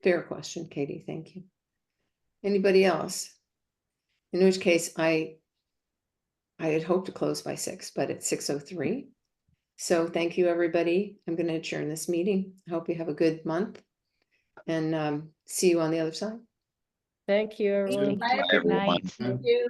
Fair question, Katie. Thank you. Anybody else? In which case, I had hoped to close by 6, but it's 6:03. So thank you, everybody. I'm going to adjourn this meeting. I hope you have a good month and see you on the other side. Thank you, everyone. Bye, everyone. Thank you.